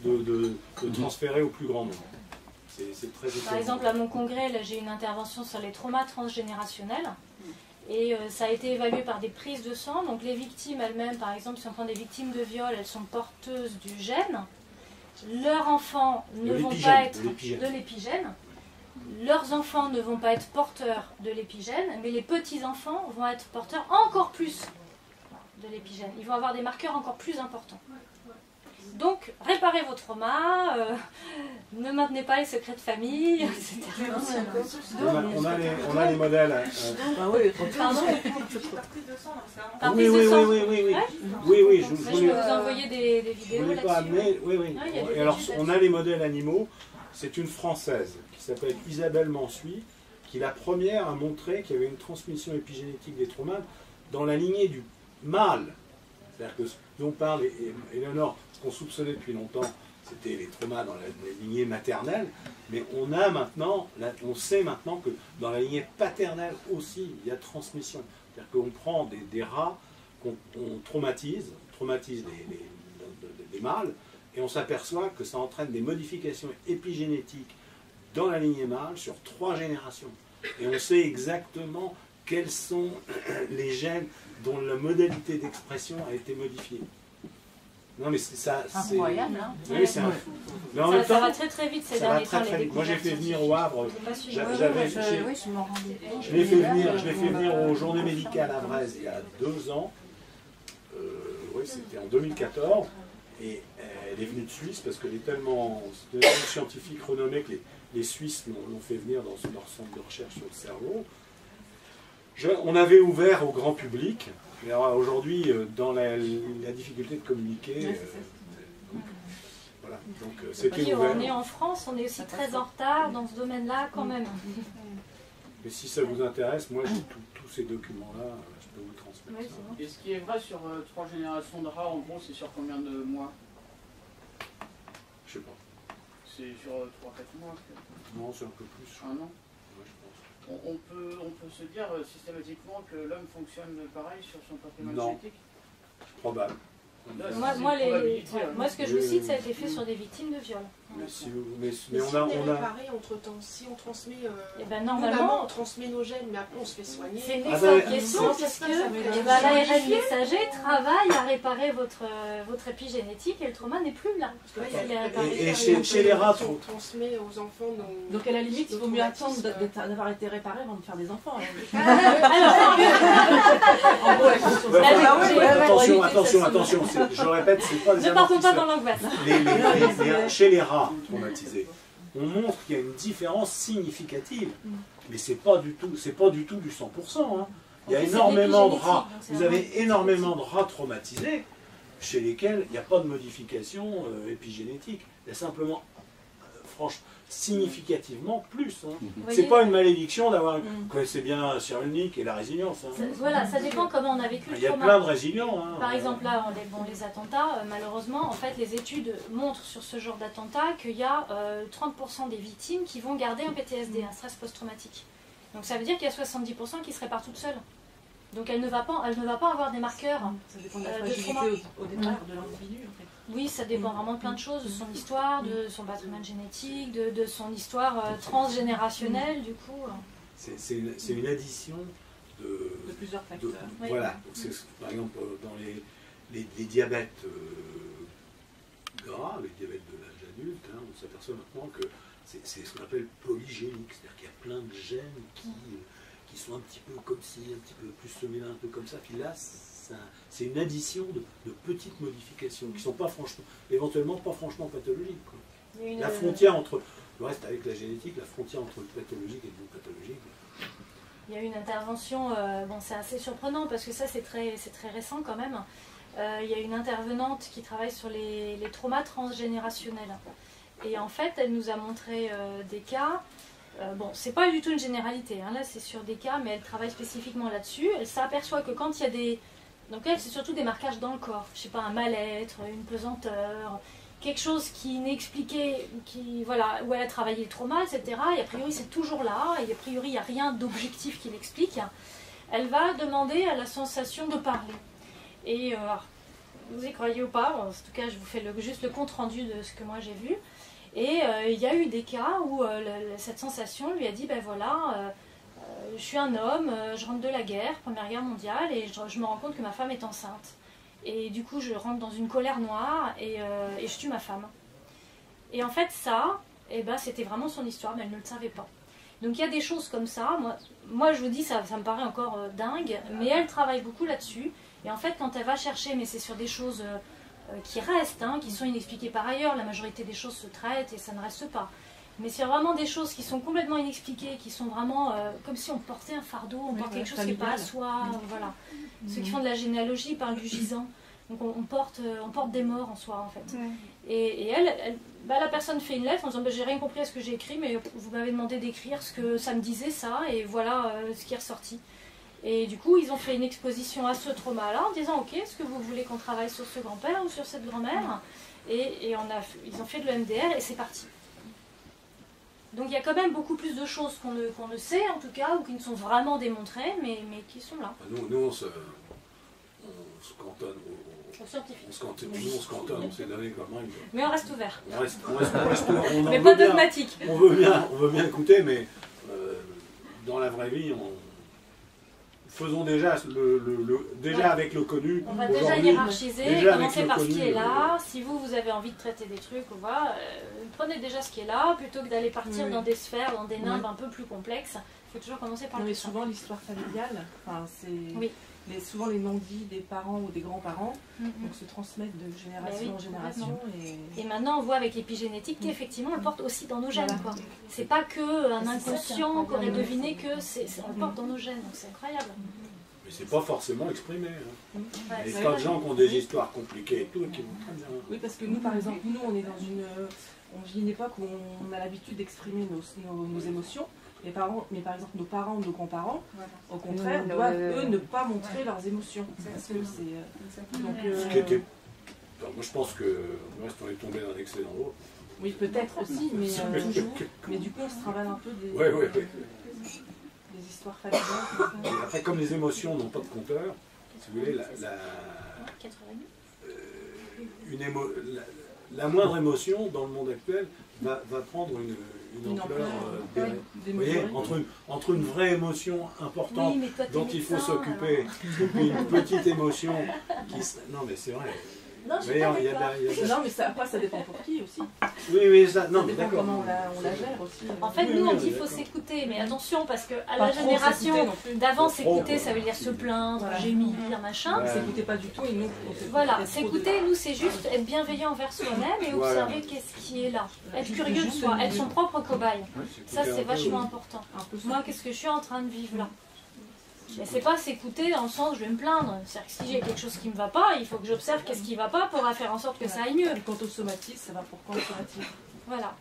de transférer au plus grand nombre. C'est très étonnant. Par exemple, à mon congrès, j'ai une intervention sur les traumas transgénérationnels. Et ça a été évalué par des prises de sang. Donc les victimes elles-mêmes, par exemple, si on prend des victimes de viol, elles sont porteuses du gène. Leurs enfants ne vont pas être de l'épigène. Leurs enfants ne vont pas être porteurs de l'épigène, mais les petits-enfants vont être porteurs encore plus de l'épigène. Ils vont avoir des marqueurs encore plus importants. Donc, réparez vos traumas, ne maintenez pas les secrets de famille, etc. On a les modèles. Pardon ? Oui. Je peux vous envoyer des vidéos là-dessus. Oui. Et alors, on a les modèles animaux. C'est une Française qui s'appelle Isabelle Mansuy, qui la première a montré qu'il y avait une transmission épigénétique des traumas dans la lignée du mâle. C'est-à-dire que ce dont parle Éléonore, ce qu'on soupçonnait depuis longtemps, c'était les traumas dans la lignée maternelle, mais on sait maintenant que dans la lignée paternelle aussi, il y a transmission. C'est-à-dire qu'on prend des rats qu'on traumatise les mâles, et on s'aperçoit que ça entraîne des modifications épigénétiques dans la lignée mâle sur 3 générations. Et on sait exactement quels sont les gènes dont la modalité d'expression a été modifiée. Non mais ça, c'est incroyable, hein. Oui, c'est mais en même temps, ça va très très vite ces derniers temps. Moi j'ai fait venir au Havre, je l'ai fait venir aux journées médicales à Brest il y a 2 ans. C'était en 2014. Et elle est venue de Suisse parce qu'elle est tellement scientifique renommée que les Suisses l'ont fait venir dans leur centre de recherche sur le cerveau. On avait ouvert au grand public. Aujourd'hui, dans la difficulté de communiquer, voilà. Donc c'était ouvert. On est en France, on est aussi très en retard dans ce domaine-là quand même. Mais si ça vous intéresse, moi j'ai tous ces documents-là, je peux vous transmettre. Oui, et ce qui est vrai sur 3 générations de rats, en gros, c'est sur combien de mois? Je sais pas. C'est sur 3-4 mois. Non, c'est un peu plus. Un an. Ouais, je pense. On peut peut se dire systématiquement que l'homme fonctionne pareil sur son patrimoine Non. génétique. Probable. Moi, ce que je vous cite, ça a été fait sur des victimes de viol. Mais si on est réparé entre-temps, si on transmet, normalement, on transmet nos gènes, mais après on se fait soigner. C'est une excellente question, parce que l'ARN messager travaille à réparer votre épigénétique et le trauma n'est plus là. Et chez les rats, on transmet aux enfants nos... Donc à la limite, il vaut mieux attendre d'avoir été réparé avant de faire des enfants. Attention, je répète, c'est pas des ne partons pas dans l'angoisse. Chez les rats traumatisés, on montre qu'il y a une différence significative, mais c'est pas du tout du 100%. Hein. Il y a énormément de rats. Vous avez énormément de rats traumatisés chez lesquels il n'y a pas de modification épigénétique. Il y a simplement, franchement, significativement plus. Hein. C'est pas une malédiction d'avoir... Vous connaissez bien Cyrulnik et la résilience. Hein. Voilà, ça dépend comment on a vécu le trauma. Il y a plein de résilients. Hein. Par exemple, là, les attentats, malheureusement, en fait, les études montrent sur ce genre d'attentats qu'il y a 30% des victimes qui vont garder un PTSD, un stress post-traumatique. Donc ça veut dire qu'il y a 70% qui se réparent toutes seules. Donc elle ne va pas avoir des marqueurs. Ça dépend de la fragilité au départ de l'individu, en fait. Oui, ça dépend vraiment de plein de choses, de son histoire, de son patrimoine génétique, de son histoire transgénérationnelle, du coup. C'est une addition de plusieurs facteurs. Voilà. Par exemple, dans les diabètes gras, les diabètes de l'âge adulte, hein, on s'aperçoit maintenant que c'est ce qu'on appelle polygénique, c'est-à-dire qu'il y a plein de gènes qui sont un petit peu comme ci, un petit peu plus semés là, un peu comme ça. Puis là, c'est une addition de petites modifications qui ne sont pas éventuellement pas franchement pathologiques. Quoi. La frontière entre, le reste avec la génétique, la frontière entre le pathologique et le non pathologique. Il y a eu une intervention, bon c'est assez surprenant parce que ça c'est très récent quand même. Il y a une intervenante qui travaille sur les traumas transgénérationnels. Et en fait, elle nous a montré des cas. Bon, c'est pas du tout une généralité, hein, là c'est sur des cas, mais elle travaille spécifiquement là-dessus. Elle s'aperçoit que quand il y a des... Donc elle, c'est surtout des marquages dans le corps. Je sais pas, un mal-être, une pesanteur, quelque chose qui n'est expliqué, voilà, où elle a travaillé le trauma, etc. Et a priori c'est toujours là, et a priori il n'y a rien d'objectif qui l'explique. Elle va demander à la sensation de parler. Et vous y croyez ou pas, en tout cas je vous fais juste le compte-rendu de ce que moi j'ai vu. Et il y a eu des cas où cette sensation lui a dit, ben voilà, je suis un homme, je rentre de la guerre, Première Guerre mondiale, et je me rends compte que ma femme est enceinte. Et du coup, je rentre dans une colère noire et je tue ma femme. Et en fait, ça, eh ben, c'était vraiment son histoire, mais elle ne le savait pas. Donc il y a des choses comme ça. Moi je vous dis, ça me paraît encore dingue, mais elle travaille beaucoup là-dessus. Et en fait, quand elle va chercher, mais c'est sur des choses... qui restent, hein, qui sont inexpliquées par ailleurs, la majorité des choses se traitent et ça ne reste pas. Mais c'est vraiment des choses qui sont complètement inexpliquées, qui sont vraiment comme si on portait un fardeau, on porte quelque chose qui n'est pas à soi, voilà. Ceux qui font de la généalogie parlent du gisant, donc on porte des morts en soi en fait. Et elle la personne fait une lettre en disant j'ai rien compris à ce que j'ai écrit, mais vous m'avez demandé d'écrire ce que ça me disait ça, et voilà ce qui est ressorti. Et du coup, ils ont fait une exposition à ce trauma-là en disant ok, est-ce que vous voulez qu'on travaille sur ce grand-père ou sur cette grand-mère? Et ils ont fait de l'EMDR et c'est parti. Donc il y a quand même beaucoup plus de choses qu'on ne sait en tout cas, ou qui ne sont vraiment démontrées, mais qui sont là. Nous on se cantonne on se cantonne, on s'est donné comme règle. Mais on reste ouvert. On reste ouvert. Mais pas dogmatique. On veut bien écouter, mais dans la vraie vie, faisons déjà avec le connu. On va déjà hiérarchiser, commencer par ce qui est là. Si vous avez envie de traiter des trucs, prenez déjà ce qui est là, plutôt que d'aller partir dans des sphères, dans des nimbes un peu plus complexes. Il faut toujours commencer par le plus simple. Souvent l'histoire familiale, souvent les non-dits des parents ou des grands-parents donc se transmettent de génération en génération. Et maintenant on voit avec l'épigénétique qu'effectivement on le porte aussi dans nos gènes. C'est pas qu'un inconscient qu'on aurait deviné que on le porte dans nos gènes, donc c'est incroyable. Mais c'est pas forcément exprimé. Hein. Il y a pas de gens qui ont des histoires compliquées et tout, et qui vont très bien. Oui, parce que nous par exemple, on est on vit une époque où on a l'habitude d'exprimer nos émotions. Mais par exemple, nos parents ou nos grands-parents, au contraire, doivent, eux, ne pas montrer leurs émotions. Parce que c'est... moi, je pense que on est tombé dans un excellent eau. Oui, peut-être aussi, mais du coup, on se travaille un peu des histoires. histoire familiale. Et après, comme les émotions n'ont pas de compteur, si vous voulez, la moindre émotion dans le monde actuel va prendre une ampleur. Vous voyez, entre une vraie émotion importante Oui, mais toi, dont il faut s'occuper, et puis une petite émotion qui... Non, mais c'est vrai. Non, je suis pas d'accord. Non, mais ça, après, ça dépend pour qui aussi. Oui, ça, non, ça mais dépend d'accord. comment on la gère aussi. En fait, nous, on dit qu'il faut s'écouter, mais attention, parce que à la génération d'avant, s'écouter, ça veut dire se plaindre, gémir, machin. S'écouter pas du tout, et nous, voilà, s'écouter, nous, c'est juste être bienveillant envers soi-même et observer qu'est-ce qui est là. Être curieux de soi, être son propre cobaye. Ça, c'est vachement important. Moi, qu'est-ce que je suis en train de vivre là? Mais c'est pas s'écouter dans le sens je vais me plaindre. C'est-à-dire que si j'ai quelque chose qui me va pas, il faut que j'observe qu'est-ce qui va pas pour faire en sorte que ça aille mieux. Et quant au somatisme, ça va pourquoi au somatisme? Voilà.